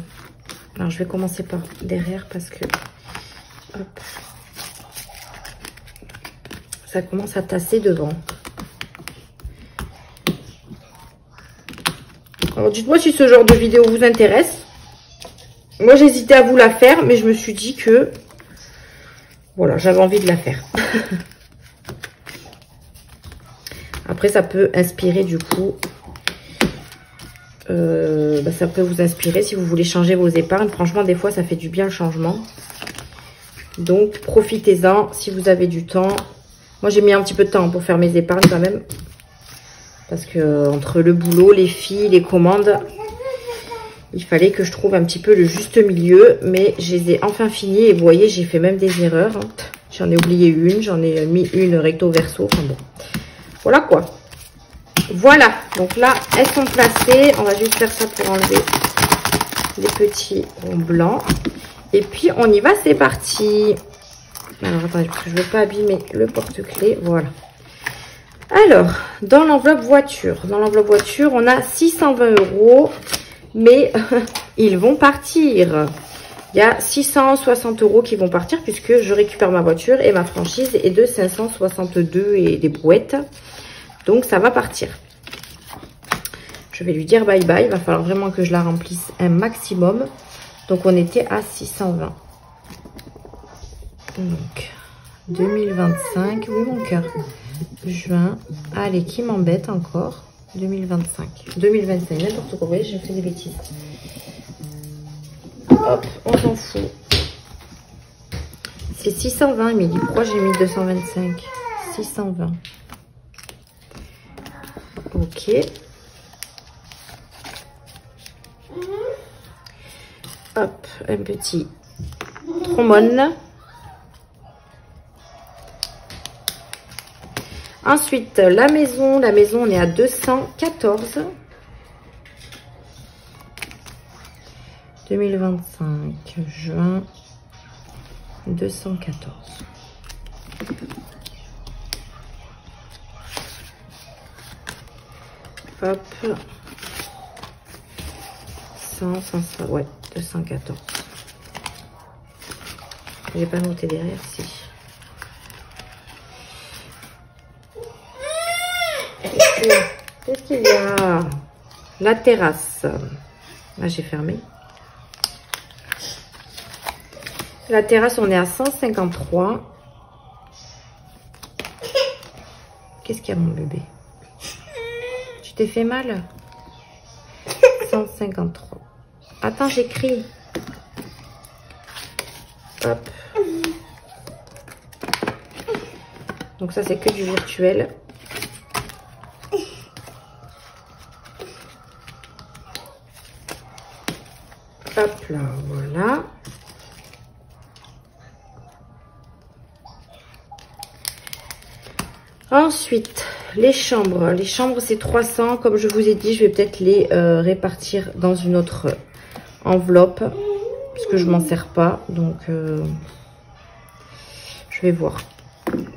Alors, je vais commencer par derrière parce que... hop, ça commence à tasser devant. Alors, dites-moi si ce genre de vidéo vous intéresse. Moi, j'hésitais à vous la faire, mais je me suis dit que... voilà, j'avais envie de la faire. Après, ça peut inspirer du coup... ça peut vous inspirer si vous voulez changer vos épargnes. Franchement, des fois, ça fait du bien le changement. Donc, profitez-en si vous avez du temps. Moi, j'ai mis un petit peu de temps pour faire mes épargnes quand même. Parce que entre le boulot, les filles, les commandes, il fallait que je trouve un petit peu le juste milieu. Mais je les ai enfin finis. Et vous voyez, j'ai fait même des erreurs. Hein. J'en ai oublié une. J'en ai mis une recto verso. Enfin bon. Voilà quoi. Voilà. Donc là, elles sont placées. On va juste faire ça pour enlever les petits ronds blancs. Et puis, on y va. C'est parti. Alors, attendez, parce que je ne veux pas abîmer le porte-clés. Voilà. Alors, dans l'enveloppe voiture. Dans l'enveloppe voiture, on a 620 €. Mais ils vont partir. Il y a 660 € qui vont partir puisque je récupère ma voiture et ma franchise est de 562 et des brouettes. Donc, ça va partir. Je vais lui dire bye bye. Il va falloir vraiment que je la remplisse un maximum. Donc, on était à 620. Donc, 2025. Oui, mon cœur. Juin. Allez, qui m'embête encore? 2025. 2025, n'importe quoi. Vous voyez, j'ai fait des bêtises. Hop, on s'en fout. C'est 620, Émilie. Pourquoi j'ai mis 225? 620. Ok. Hop, un petit trombone. Ensuite, la maison, on est à 214. 2025, juin, 214. Hop. 100, 500, ouais, 214. J'ai pas noté derrière, si. Qu'est-ce qu'il y a? La terrasse. Là, j'ai fermé. La terrasse, on est à 153. Qu'est-ce qu'il y a, mon bébé? Tu t'es fait mal? 153. Attends, j'écris. Hop. Donc ça, c'est que du virtuel. Hop là, voilà. Ensuite, les chambres. Les chambres, c'est 300. Comme je vous ai dit, je vais peut-être les répartir dans une autre enveloppe. Puisque je m'en sers pas. Donc, je vais voir.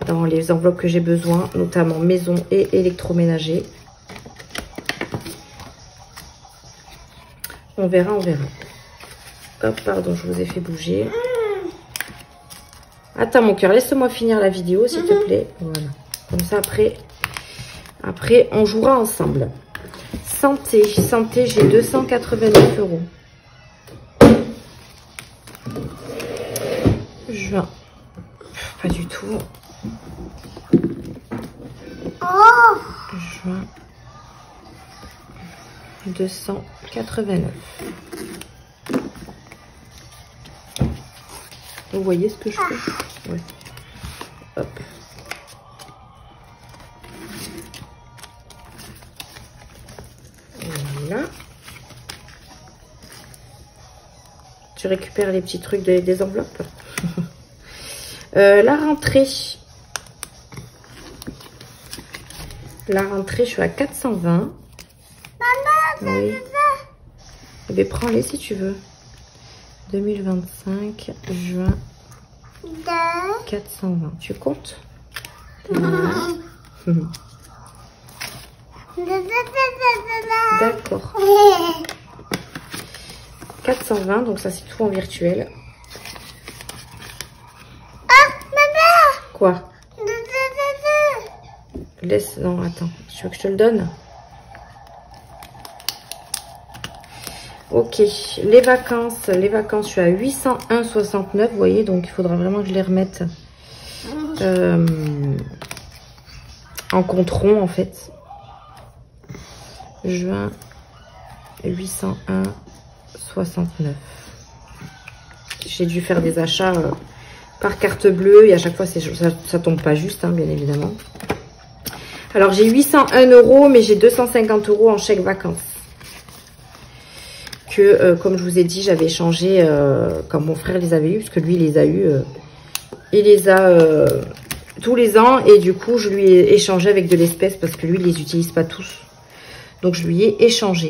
Dans les enveloppes que j'ai besoin. Notamment maison et électroménager. On verra, on verra. Hop, pardon, je vous ai fait bouger. Attends, mon cœur, laisse-moi finir la vidéo, s'il te plaît. Voilà. Comme ça, après, on jouera ensemble. Santé, santé, j'ai 289 €. Juin. Pas du tout. Juin. 289. Vous voyez ce que je fais? Ouais. Hop. Voilà. Tu récupères les petits trucs des enveloppes. La rentrée. La rentrée, je suis à 420. Maman, oui. Eh bien, prends-les si tu veux. 2025, juin, 420. Tu comptes? D'accord. 420, donc ça c'est tout en virtuel. Ah, maman! Quoi? Laisse, non, attends. Tu veux que je te le donne? Ok, les vacances, je suis à 801,69, vous voyez, donc il faudra vraiment que je les remette en compte rond, en fait. Juin, 801,69. J'ai dû faire des achats par carte bleue et à chaque fois, ça tombe pas juste, hein, bien évidemment. Alors, j'ai 801 €, mais j'ai 250 € en chèque vacances. Que, comme je vous ai dit, j'avais échangé quand mon frère les avait eus, parce que lui, il les a eus. Il les a tous les ans, et du coup, je lui ai échangé avec de l'espèce, parce que lui, il les utilise pas tous. Donc, je lui ai échangé.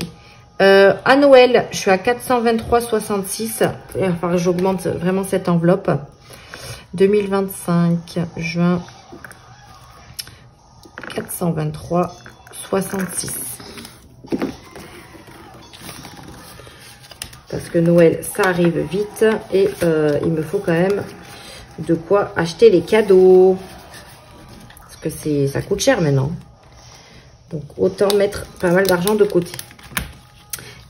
À Noël, je suis à 423,66. Enfin, j'augmente vraiment cette enveloppe. 2025, juin, 423,66. Parce que Noël, ça arrive vite. Et il me faut quand même de quoi acheter les cadeaux. Parce que ça coûte cher maintenant. Donc, autant mettre pas mal d'argent de côté.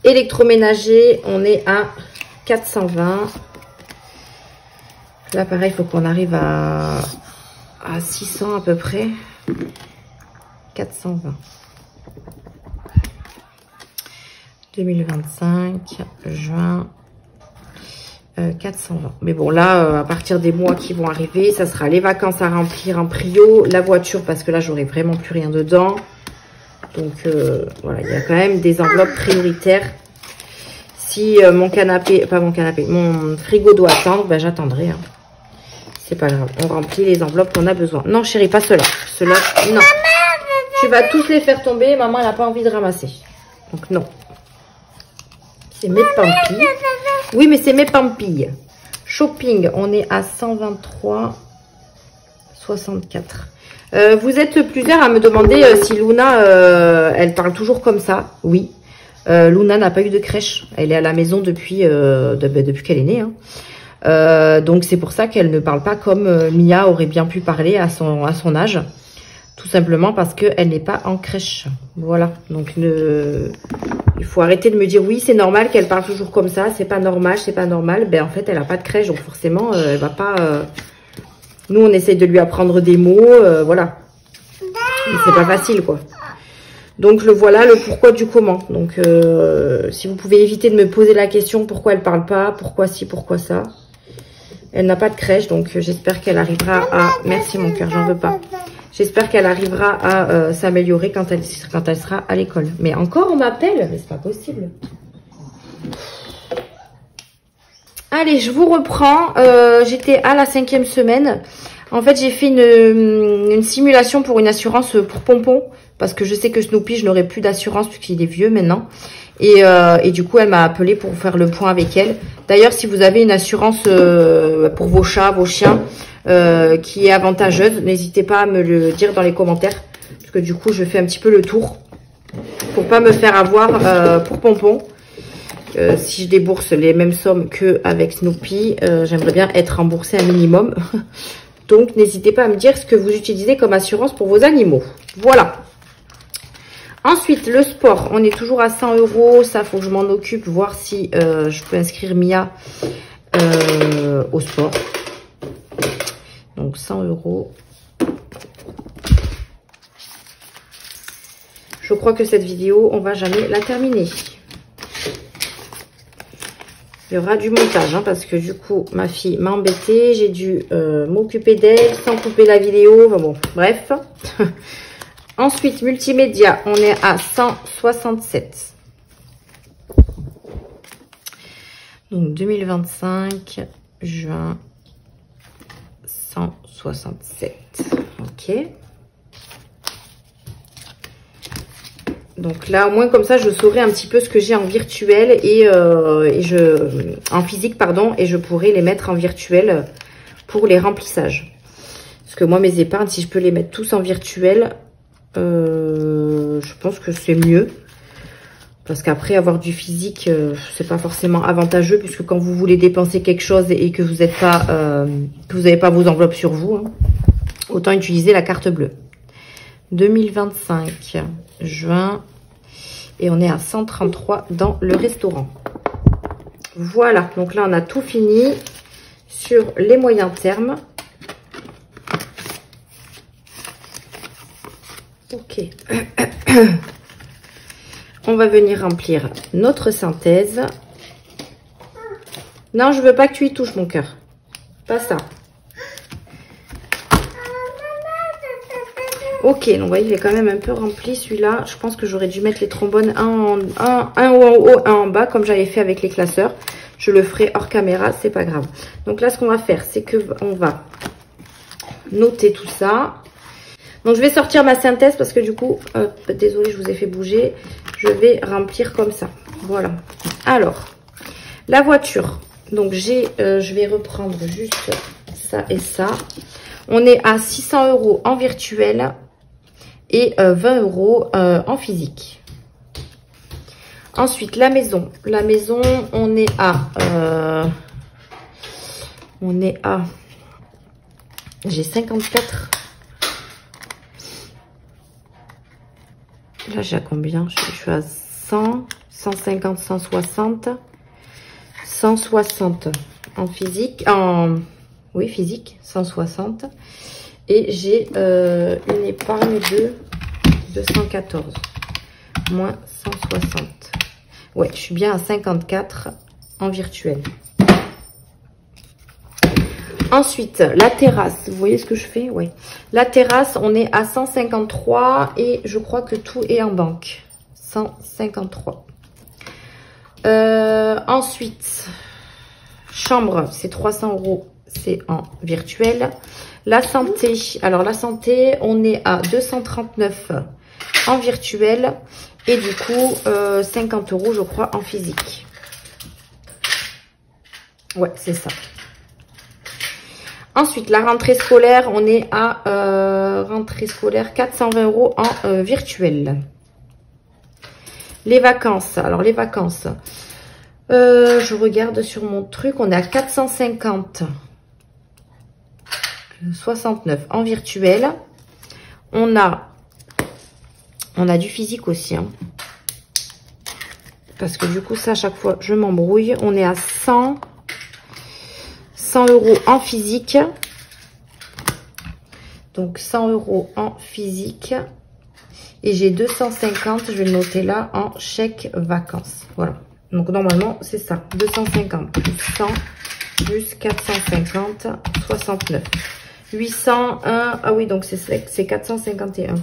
Électroménager, on est à 420. Là, pareil, il faut qu'on arrive à 600 à peu près. 420. 2025, juin, 420. Mais bon, là, à partir des mois qui vont arriver, ça sera les vacances à remplir en prio, la voiture, parce que là, j'aurai vraiment plus rien dedans. Donc, voilà, il y a quand même des enveloppes prioritaires. Si mon frigo doit attendre, ben, j'attendrai. Hein. C'est pas grave, on remplit les enveloppes qu'on a besoin. Non, chérie, pas ceux-là. Ceux-là, non. Tu vas tous les faire tomber, maman, elle n'a pas envie de ramasser. Donc, non. C'est mes pampilles. Oui, mais c'est mes pampilles. Shopping, on est à 123,64. Vous êtes plusieurs à me demander si Luna, elle parle toujours comme ça. Oui. Luna n'a pas eu de crèche. Elle est à la maison depuis qu'elle est née. Hein. Donc, c'est pour ça qu'elle ne parle pas comme Mia aurait bien pu parler à son âge. Tout simplement parce qu'elle n'est pas en crèche. Voilà. Donc, il faut arrêter de me dire oui, c'est normal qu'elle parle toujours comme ça. C'est pas normal, c'est pas normal. Ben, en fait, elle n'a pas de crèche. Donc, forcément, elle va pas... Nous, on essaie de lui apprendre des mots. Voilà. C'est pas facile, quoi. Donc, voilà le pourquoi du comment. Donc, si vous pouvez éviter de me poser la question pourquoi elle parle pas, pourquoi ci, pourquoi ça. Elle n'a pas de crèche. Donc, j'espère qu'elle arrivera à... Merci, mon cœur, j'en veux pas. J'espère qu'elle arrivera à s'améliorer quand elle sera à l'école. Mais encore, on m'appelle. Mais c'est pas possible. Allez, je vous reprends. J'étais à la 5e semaine. En fait, j'ai fait une simulation pour une assurance pour Pompon. Parce que je sais que Snoopy, je n'aurai plus d'assurance puisqu'il est vieux maintenant. Et du coup, elle m'a appelé pour faire le point avec elle. D'ailleurs, si vous avez une assurance pour vos chats, vos chiens, qui est avantageuse, n'hésitez pas à me le dire dans les commentaires. Parce que du coup, je fais un petit peu le tour. Pour pas me faire avoir pour Pompon. Si je débourse les mêmes sommes qu'avec Snoopy, j'aimerais bien être remboursée un minimum. Donc, n'hésitez pas à me dire ce que vous utilisez comme assurance pour vos animaux. Voilà. Ensuite, le sport. On est toujours à 100 €. Ça, faut que je m'en occupe, voir si je peux inscrire Mia au sport. Donc, 100 €. Je crois que cette vidéo, on va jamais la terminer. Il y aura du montage, hein, parce que du coup, ma fille m'a embêtée. J'ai dû m'occuper d'elle sans couper la vidéo. Enfin bon, bref. Ensuite, multimédia, on est à 167. Donc, 2025, juin, 167. Ok. Donc là, au moins comme ça, je saurai un petit peu ce que j'ai en virtuel en physique, pardon, et je pourrai les mettre en virtuel pour les remplissages. Parce que moi, mes épargnes, si je peux les mettre tous en virtuel, je pense que c'est mieux. Parce qu'après, avoir du physique, c'est pas forcément avantageux, puisque quand vous voulez dépenser quelque chose et que vous n'êtes pas, que vous n'avez pas vos enveloppes sur vous, hein, autant utiliser la carte bleue. 2025, juin, et on est à 133 dans le restaurant. Voilà, donc là on a tout fini sur les moyens termes. Ok. On va venir remplir notre synthèse. Non, je veux pas que tu y touches, mon cœur. Pas ça. Ok, donc vous voyez, il est quand même un peu rempli celui-là. Je pense que j'aurais dû mettre les trombones un en haut, un en bas, comme j'avais fait avec les classeurs. Je le ferai hors caméra, c'est pas grave. Donc là, ce qu'on va faire, c'est que on va noter tout ça. Donc je vais sortir ma synthèse parce que du coup, désolée, je vous ai fait bouger. Je vais remplir comme ça. Voilà. Alors, la voiture. Donc je vais reprendre juste ça et ça. On est à 600 € en virtuel et 20 € en physique. Ensuite, la maison. La maison, on est à... j'ai 54. Là, j'ai à combien? Je suis à 100, 150, 160. 160 en physique. Oui, physique, 160. Et j'ai une épargne de 214. Moins 160. Ouais, je suis bien à 54 en virtuel. Ensuite, la terrasse. Vous voyez ce que je fais? Oui. La terrasse, on est à 153 et je crois que tout est en banque. 153. Ensuite, chambre, c'est 300 €. C'est en virtuel. La santé. Alors, la santé, on est à 239 en virtuel. Et du coup, 50 € je crois, en physique. Ouais, c'est ça. Ensuite, la rentrée scolaire, on est à rentrée scolaire 420 € en virtuel. Les vacances. Alors, les vacances. Je regarde sur mon truc, on est à 450. 69 en virtuel. On a du physique aussi. Hein. Parce que du coup, ça, à chaque fois, je m'embrouille. On est à 100 € en physique. Donc, 100 € en physique. Et j'ai 250, je vais le noter là, en chèque vacances. Voilà. Donc, normalement, c'est ça. 250 plus 100 plus 450, 69. 801, ah oui, donc c'est 451.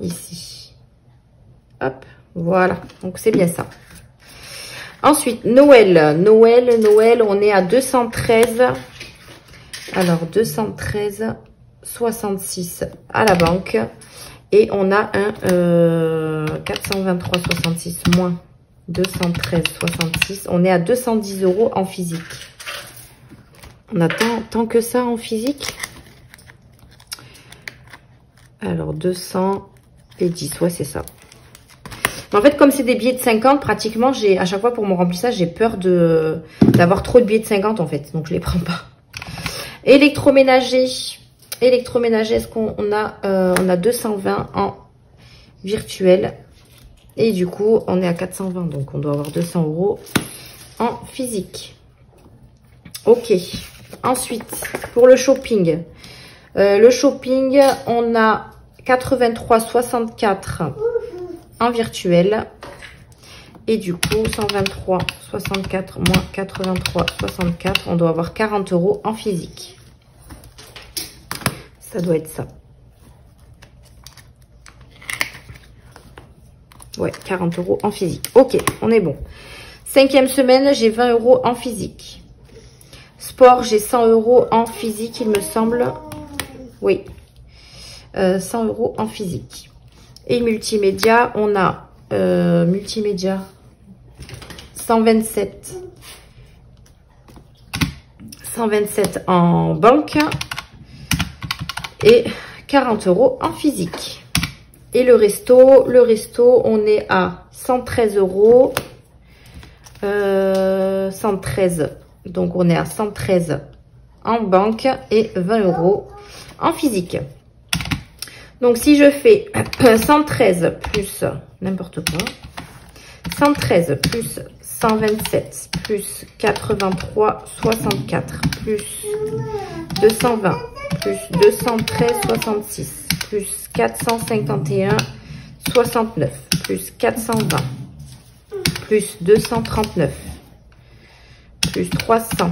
Ici. Hop, voilà. Donc, c'est bien ça. Ensuite, Noël. Noël, on est à 213. Alors, 213,66 à la banque. Et on a un 423,66 moins 213,66. On est à 210 € en physique. On a tant que ça en physique. Alors, 210, ouais, c'est ça. En fait, comme c'est des billets de 50, pratiquement, à chaque fois pour mon remplissage, j'ai peur d'avoir trop de billets de 50, en fait. Donc, je les prends pas. Électroménager. Électroménager, est-ce qu'on a... on a 220 en virtuel. Et du coup, on est à 420. Donc, on doit avoir 200 € en physique. Ok. Ensuite, pour le shopping. Le shopping, on a 83,64 en virtuel. Et du coup, 123,64 moins 83,64. On doit avoir 40 € en physique. Ça doit être ça. Ouais, 40 € en physique. Ok, on est bon. 5e semaine, j'ai 20 € en physique. Sport, j'ai 100 € en physique, il me semble. Oui. 100 € en physique. Et multimédia, on a multimédia 127. 127 en banque. Et 40 € en physique. Et le resto, on est à 113 €. 113. Donc, on est à 113 en banque et 20 € en physique. Donc, si je fais 113 plus n'importe quoi, 113 plus 127 plus 83,64 plus 220 plus 213,66 plus 451,69 plus 420 plus 239 plus 300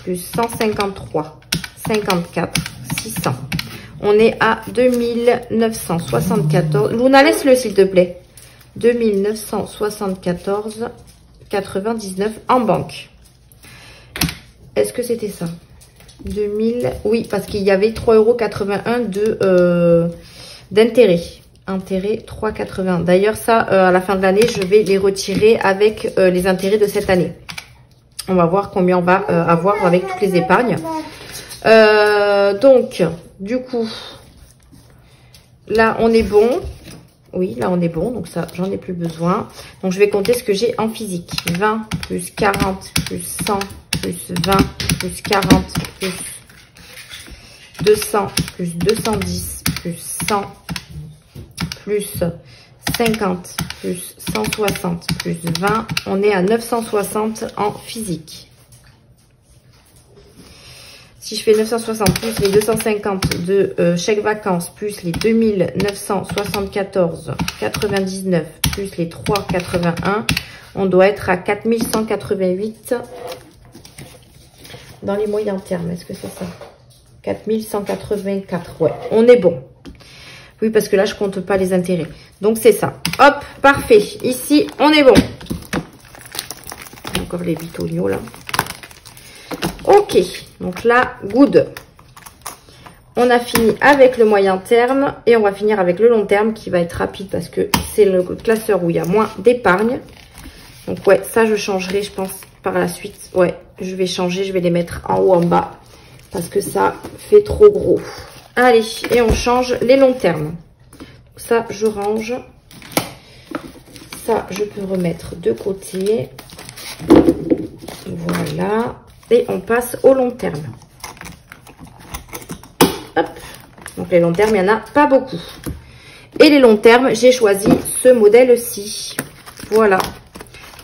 plus 153 54 600. On est à 2974. Luna, laisse-le s'il te plaît. 2974,99 en banque. Est-ce que c'était ça? 2000, oui, parce qu'il y avait 3,81 € d'intérêt. Intérêt 3,81. D'ailleurs, ça, à la fin de l'année, je vais les retirer avec les intérêts de cette année. On va voir combien on va avoir avec toutes les épargnes. Donc, du coup, là, on est bon. Oui, là, on est bon. Donc, ça, j'en ai plus besoin. Donc, je vais compter ce que j'ai en physique. 20 plus 40 plus 100 plus 20 plus 40 plus 200 plus 210 plus 100 plus 50 plus 160 plus 20. On est à 960 en physique. Si je fais 960 plus les 250 de chèque vacances plus les 2974,99 plus les 3,81, on doit être à 4188 dans les moyens termes. Est-ce que c'est ça? 4184. Ouais, on est bon. Oui, parce que là, je compte pas les intérêts. Donc, c'est ça. Hop, parfait. Ici, on est bon. Encore les 8 oignons, là. Ok. Donc là, good. On a fini avec le moyen terme. Et on va finir avec le long terme qui va être rapide parce que c'est le classeur où il y a moins d'épargne. Donc, ouais, ça, je changerai, je pense, par la suite. Ouais, je vais changer. Je vais les mettre en haut, en bas. Parce que ça fait trop gros. Allez, et on change les longs termes. Ça, je range. Ça, je peux remettre de côté. Voilà. Et on passe au long terme. Hop. Donc, les longs termes, il n'y en a pas beaucoup. Et les longs termes, j'ai choisi ce modèle-ci. Voilà.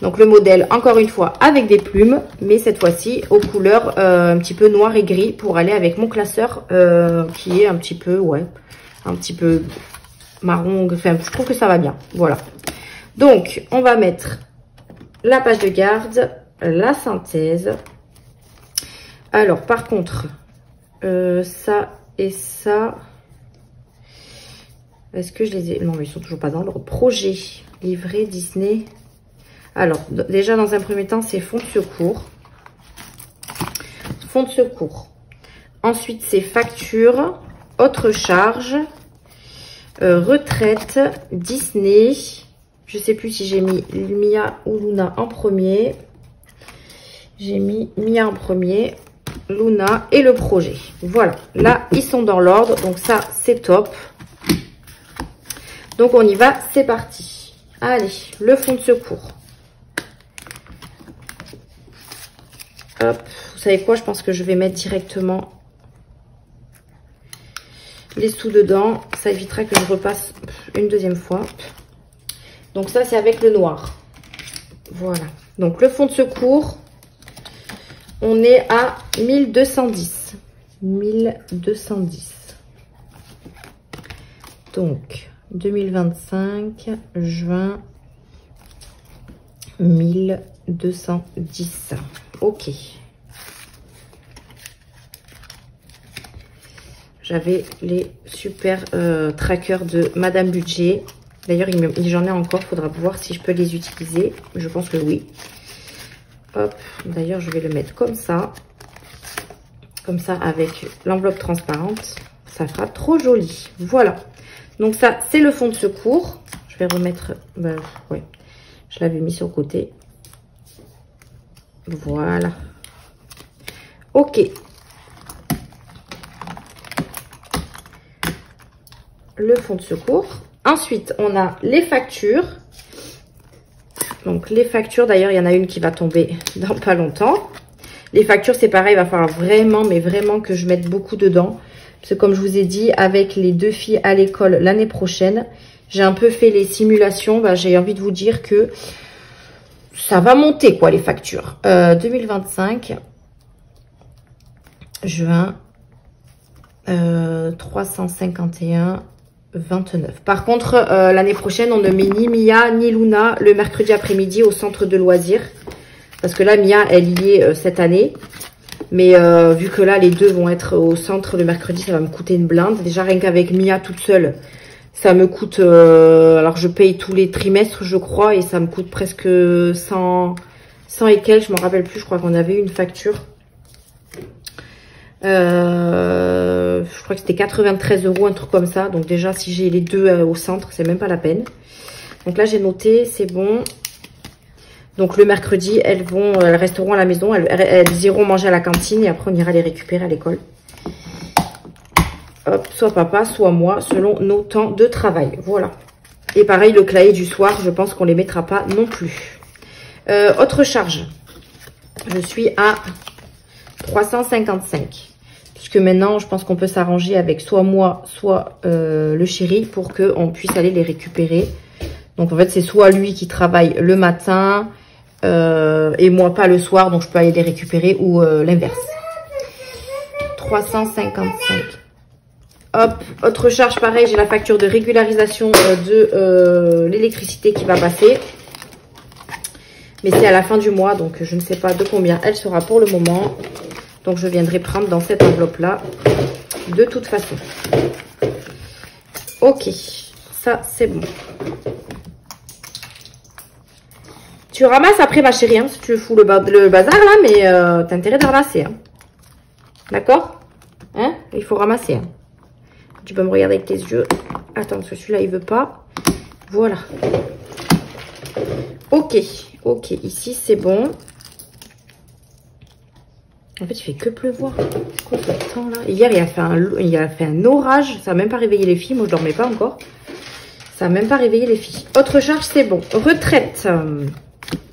Donc, le modèle, encore une fois, avec des plumes. Mais cette fois-ci, aux couleurs un petit peu noir et gris pour aller avec mon classeur qui est un petit peu, ouais, un petit peu marron. Enfin, je trouve que ça va bien. Voilà. Donc, on va mettre la page de garde, la synthèse. Alors, par contre, ça et ça, est-ce que je les ai... Non, ils sont toujours pas dans l'ordre. Projet, livret, Disney. Alors, déjà, dans un premier temps, c'est fonds de secours. Fonds de secours. Ensuite, c'est facture, autre charge, retraite, Disney. Je sais plus si j'ai mis Mia ou Luna en premier. J'ai mis Mia en premier, Luna et le projet. Voilà, là, ils sont dans l'ordre. Donc ça, c'est top. Donc, on y va, c'est parti. Allez, le fonds de secours. Hop, vous savez quoi? Je pense que je vais mettre directement les sous dedans. Ça évitera que je repasse une deuxième fois. Donc ça, c'est avec le noir. Voilà. Donc, le fond de secours, on est à 1210. 1210. Donc, 2025, juin, 1210. Ok. J'avais les super trackers de Madame Budget. D'ailleurs, j'en ai encore. Il faudra voir si je peux les utiliser. Je pense que oui. Hop. D'ailleurs, je vais le mettre comme ça. Comme ça, avec l'enveloppe transparente. Ça fera trop joli. Voilà. Donc ça, c'est le fond de secours. Je vais remettre... ouais. Je l'avais mis sur le côté. Voilà. Ok. Le fond de secours. Ensuite, on a les factures. Donc, les factures, d'ailleurs, il y en a une qui va tomber dans pas longtemps. Les factures, c'est pareil, il va falloir vraiment, mais vraiment que je mette beaucoup dedans. Parce que comme je vous ai dit, avec les 2 filles à l'école l'année prochaine, j'ai un peu fait les simulations. Bah, j'ai envie de vous dire que ça va monter, quoi, les factures. 2025, juin, 351, 29. Par contre, l'année prochaine, on ne met ni Mia ni Luna le mercredi après-midi au centre de loisirs. Parce que là, Mia, elle y est cette année. Mais vu que là, les deux vont être au centre le mercredi, ça va me coûter une blinde. Déjà, rien qu'avec Mia toute seule, ça me coûte... alors, je paye tous les trimestres, je crois. Et ça me coûte presque 100 et quelques. Je ne me rappelle plus. Je crois qu'on avait une facture. Je crois que c'était 93 €, un truc comme ça. Donc déjà, si j'ai les deux au centre, c'est même pas la peine. Donc là, j'ai noté, c'est bon. Donc le mercredi, elles resteront à la maison. Elles iront manger à la cantine et après, on ira les récupérer à l'école. Hop, soit papa, soit moi, selon nos temps de travail. Voilà. Et pareil, le cahier du soir, je pense qu'on les mettra pas non plus. Autre charge. Je suis à 355. Puisque maintenant, je pense qu'on peut s'arranger avec soit moi, soit le chéri pour qu'on puisse aller les récupérer. Donc, en fait, c'est soit lui qui travaille le matin et moi pas le soir. Donc, je peux aller les récupérer ou l'inverse. 355. Hop, autre charge, pareil, j'ai la facture de régularisation de l'électricité qui va passer. Mais c'est à la fin du mois, donc je ne sais pas de combien elle sera pour le moment. Donc, je viendrai prendre dans cette enveloppe-là, de toute façon. Ok, ça, c'est bon. Tu ramasses après, ma chérie, hein, si tu fous le bazar, là, mais t'as intérêt de ramasser. Hein. D'accord? Hein? Il faut ramasser. Hein. Tu peux me regarder avec tes yeux. Attends, parce que celui-là, il veut pas. Voilà. Ok, ok, ici, c'est bon. En fait, il fait que pleuvoir. C'est quoi ce temps là? Hier, il a fait un orage. Ça n'a même pas réveillé les filles. Moi, je dormais pas encore. Ça n'a même pas réveillé les filles. Autre charge, c'est bon. Retraite.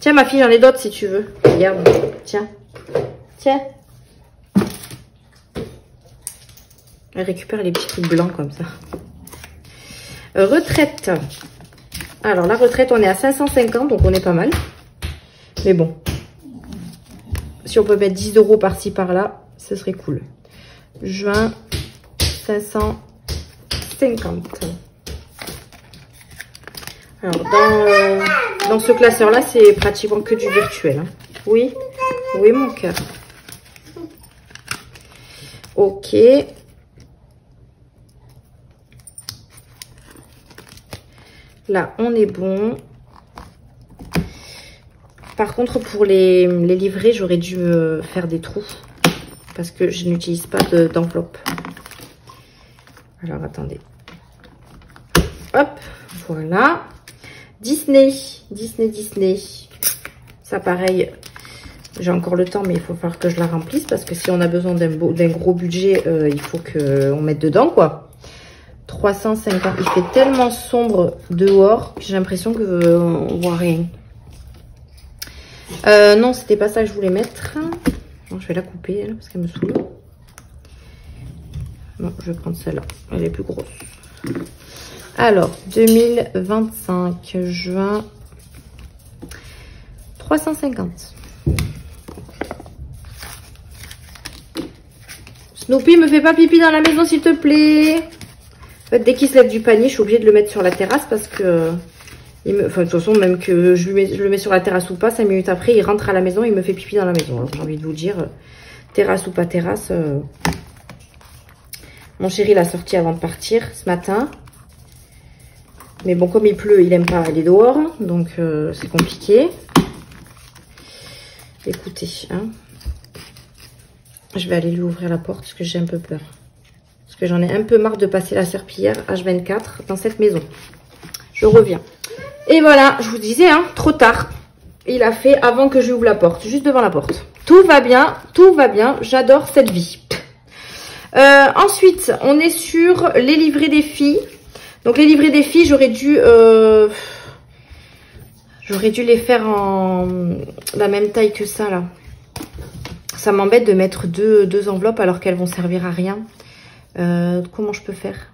Tiens, ma fille, j'en ai d'autres si tu veux. Regarde. Tiens. Tiens. Elle récupère les petits trucs blancs comme ça. Retraite. Alors, la retraite, on est à 550. Donc, on est pas mal. Mais bon. Si on peut mettre 10 € par-ci, par-là, ce serait cool. Juin, 550. Alors, dans ce classeur-là, c'est pratiquement que du virtuel. Hein. Oui, oui, mon cœur. Ok. Là, on est bon. Par contre, pour les livrets, j'aurais dû faire des trous. Parce que je n'utilise pas d'enveloppe. Alors, attendez. Hop, voilà. Disney. Ça, pareil, j'ai encore le temps, mais il faut falloir que je la remplisse. Parce que si on a besoin d'un gros budget, il faut qu'on mette dedans, quoi. 350. Il fait tellement sombre dehors que j'ai l'impression qu'on voit rien. Non, c'était pas ça que je voulais mettre. Bon, je vais la couper, elle, parce qu'elle me saoule. Non, je vais prendre celle-là. Elle est plus grosse. Alors, 2025, juin, 350. Snoopy, me fais pas pipi dans la maison, s'il te plaît. En fait, dès qu'il se lève du panier, je suis obligée de le mettre sur la terrasse parce que... Enfin, de toute façon, même que je le mets sur la terrasse ou pas, 5 minutes après, il rentre à la maison, il me fait pipi dans la maison. Alors, j'ai envie de vous dire, terrasse ou pas terrasse... Mon chéri l'a sorti avant de partir ce matin. Mais bon, comme il pleut, il aime pas aller dehors. Donc, c'est compliqué. Écoutez, hein. Je vais aller lui ouvrir la porte parce que j'ai un peu peur. Parce que j'en ai un peu marre de passer la serpillière H24 dans cette maison. Je reviens. Et voilà, je vous disais, hein, trop tard. Il a fait avant que je lui ouvre la porte, juste devant la porte. Tout va bien, tout va bien. J'adore cette vie. Ensuite, on est sur les livrets des filles. Donc les livrets des filles, j'aurais dû les faire en la même taille que ça là. Ça m'embête de mettre deux enveloppes alors qu'elles vont servir à rien. Comment je peux faire?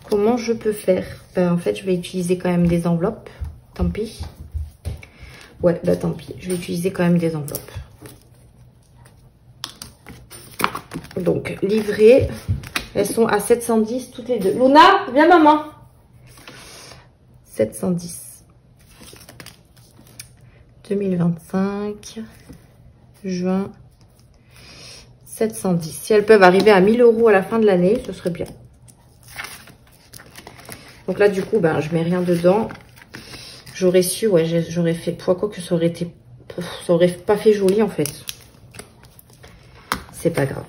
Comment je peux faire? En fait, je vais utiliser quand même des enveloppes. Tant pis. Ouais, bah tant pis. Je vais utiliser quand même des enveloppes. Donc, livrées. Elles sont à 710 toutes les deux. Luna, viens maman. 710. 2025. Juin. 710. Si elles peuvent arriver à 1000 € à la fin de l'année, ce serait bien. Donc là, du coup, ben, je mets rien dedans. J'aurais su, ouais, j'aurais fait poids, quoi que ça aurait été... Ça aurait pas fait joli, en fait. C'est pas grave.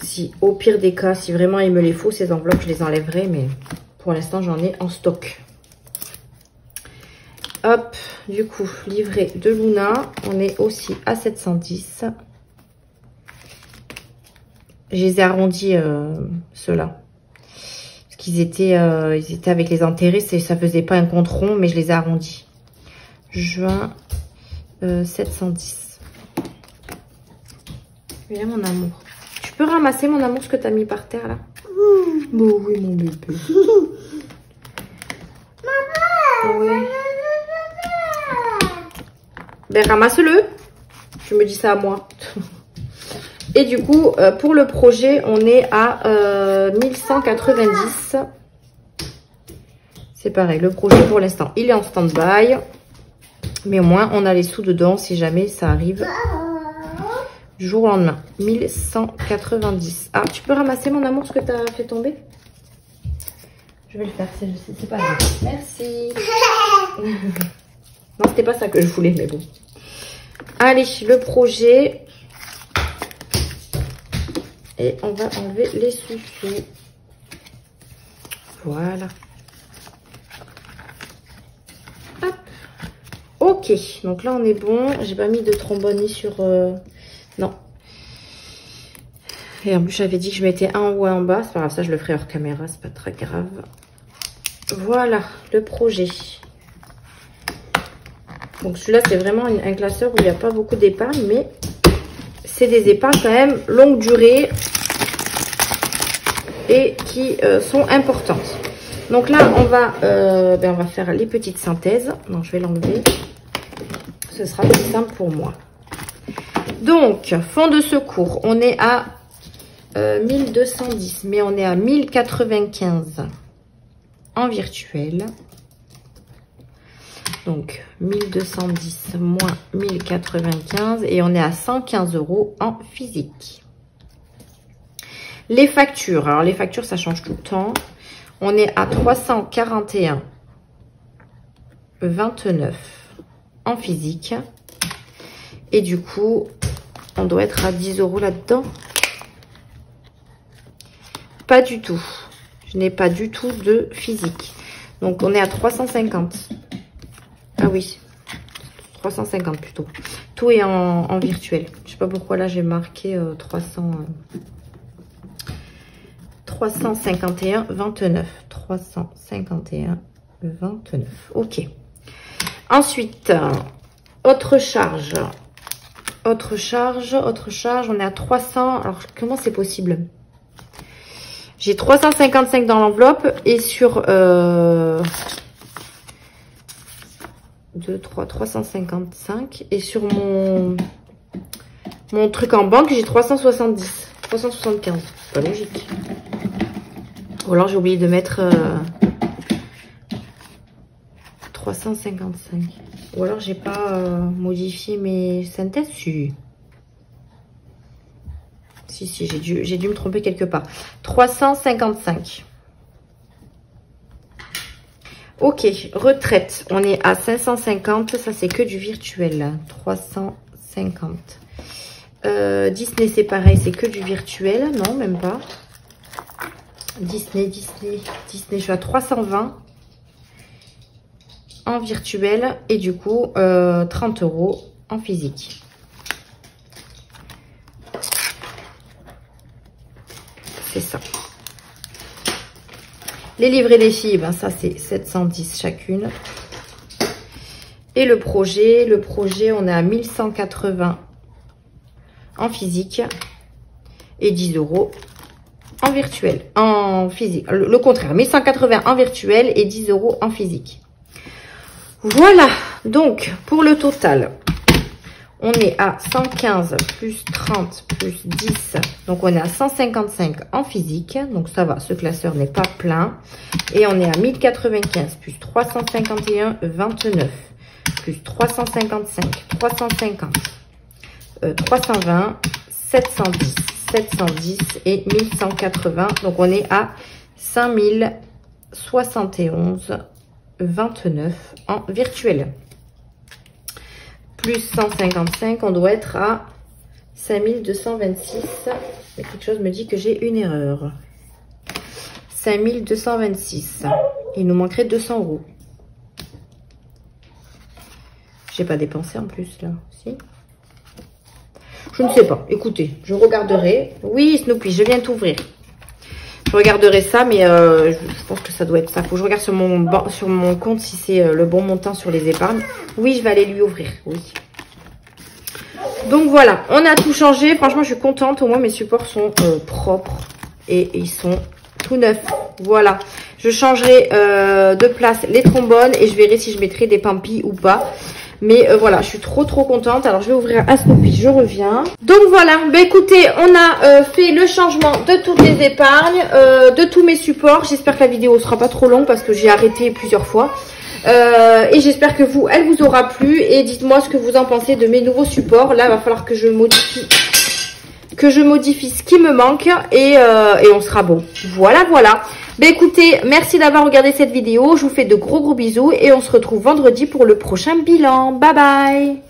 Si, au pire des cas, si vraiment il me les faut, ces enveloppes, je les enlèverai. Mais pour l'instant, j'en ai en stock. Hop, du coup, livret de Luna. On est aussi à 710. Je les ai arrondis, ceux-là. Parce qu'ils étaient, avec les intérêts. Ça faisait pas un compte rond, mais je les ai arrondis. Juin, 710. Viens, mon amour. Tu peux ramasser, mon amour, ce que tu as mis par terre, là? Bon, oui, mon bébé. Maman, oui. Ben, ramasse-le. Je me dis ça à moi. Et du coup, pour le projet, on est à 1190. C'est pareil, le projet, pour l'instant, il est en stand-by. Mais au moins, on a les sous dedans si jamais ça arrive du jour au lendemain. 1190. Ah, tu peux ramasser, mon amour, ce que tu as fait tomber? Je vais le faire, c'est pas grave. Merci. Non, c'était pas ça que je voulais, mais bon. Allez, le projet. Et on va enlever les sous-sous. Voilà. Hop. Ok, donc là on est bon. J'ai pas mis de trombone ni sur... Non. Et en plus j'avais dit que je mettais un en haut et un en bas. C'est pas grave, ça je le ferai hors caméra, c'est pas très grave. Voilà, le projet. Donc celui-là c'est vraiment un classeur où il n'y a pas beaucoup d'épargne, mais c'est des épargnes quand même longue durée et qui sont importantes. Donc là on va faire les petites synthèses. Non, je vais l'enlever. Ce sera plus simple pour moi. Donc, fonds de secours, on est à 1210, mais on est à 1095 en virtuel. Donc, 1210 moins 1095 et on est à 115 € en physique. Les factures, alors les factures, ça change tout le temps. On est à 341 29 en physique. Et du coup, on doit être à 10 € là-dedans. Pas du tout. Je n'ai pas du tout de physique. Donc, on est à 350. Ah oui, 350 plutôt. Tout est en virtuel. Je sais pas pourquoi là, j'ai marqué 351, 29. 351, 29. Ok. Ensuite, autre charge. Autre charge. On est à 300. Alors, comment c'est possible? J'ai 355 dans l'enveloppe et sur 355 et sur mon truc en banque, j'ai 370. 375. C'est pas logique. Ou alors j'ai oublié de mettre 355. Ou alors j'ai pas modifié mes synthèses. Si, j'ai dû me tromper quelque part. 355. Ok, retraite. On est à 550. Ça, c'est que du virtuel. 350. Disney, c'est pareil. C'est que du virtuel. Non, même pas. Disney. Je suis à 320 en virtuel. Et du coup, 30 € en physique. C'est ça. Les livrets des filles, ben ça c'est 710 chacune. Et le projet, on est à 1180 en physique et 10 € en virtuel, en physique. Le contraire, 1180 en virtuel et 10 € en physique. Voilà, donc pour le total, on est à 115 plus 30 plus 10. Donc, on est à 155 en physique. Donc, ça va. Ce classeur n'est pas plein. Et on est à 1095 plus 351, 29. Plus 355, 350, 320, 710 et 1180. Donc, on est à 5071, 29 en virtuel. Plus 155, on doit être à 5226. Mais quelque chose me dit que j'ai une erreur. 5226. Il nous manquerait 200 €. J'ai pas dépensé en plus là. Si? Je ne sais pas. Écoutez, je regarderai. Oui, Snoopy, je viens t'ouvrir. Je regarderai ça, mais je pense que ça doit être ça. Faut que je regarde sur mon compte si c'est le bon montant sur les épargnes. Oui, je vais aller lui ouvrir. Oui. Donc voilà, on a tout changé. Franchement, je suis contente. Au moins, mes supports sont propres et ils sont tout neufs. Voilà. Je changerai de place les trombones et je verrai si je mettrai des pampis ou pas. Mais voilà, je suis trop contente. Alors, je vais ouvrir à Snoopy, je reviens. Donc voilà, bah, écoutez, on a fait le changement de toutes les épargnes, de tous mes supports. J'espère que la vidéo sera pas trop longue parce que j'ai arrêté plusieurs fois. Et j'espère que elle vous aura plu. Et dites-moi ce que vous en pensez de mes nouveaux supports. Là, il va falloir que je modifie ce qui me manque et on sera bon. Voilà. Ben écoutez, merci d'avoir regardé cette vidéo. Je vous fais de gros bisous et on se retrouve vendredi pour le prochain bilan. Bye bye.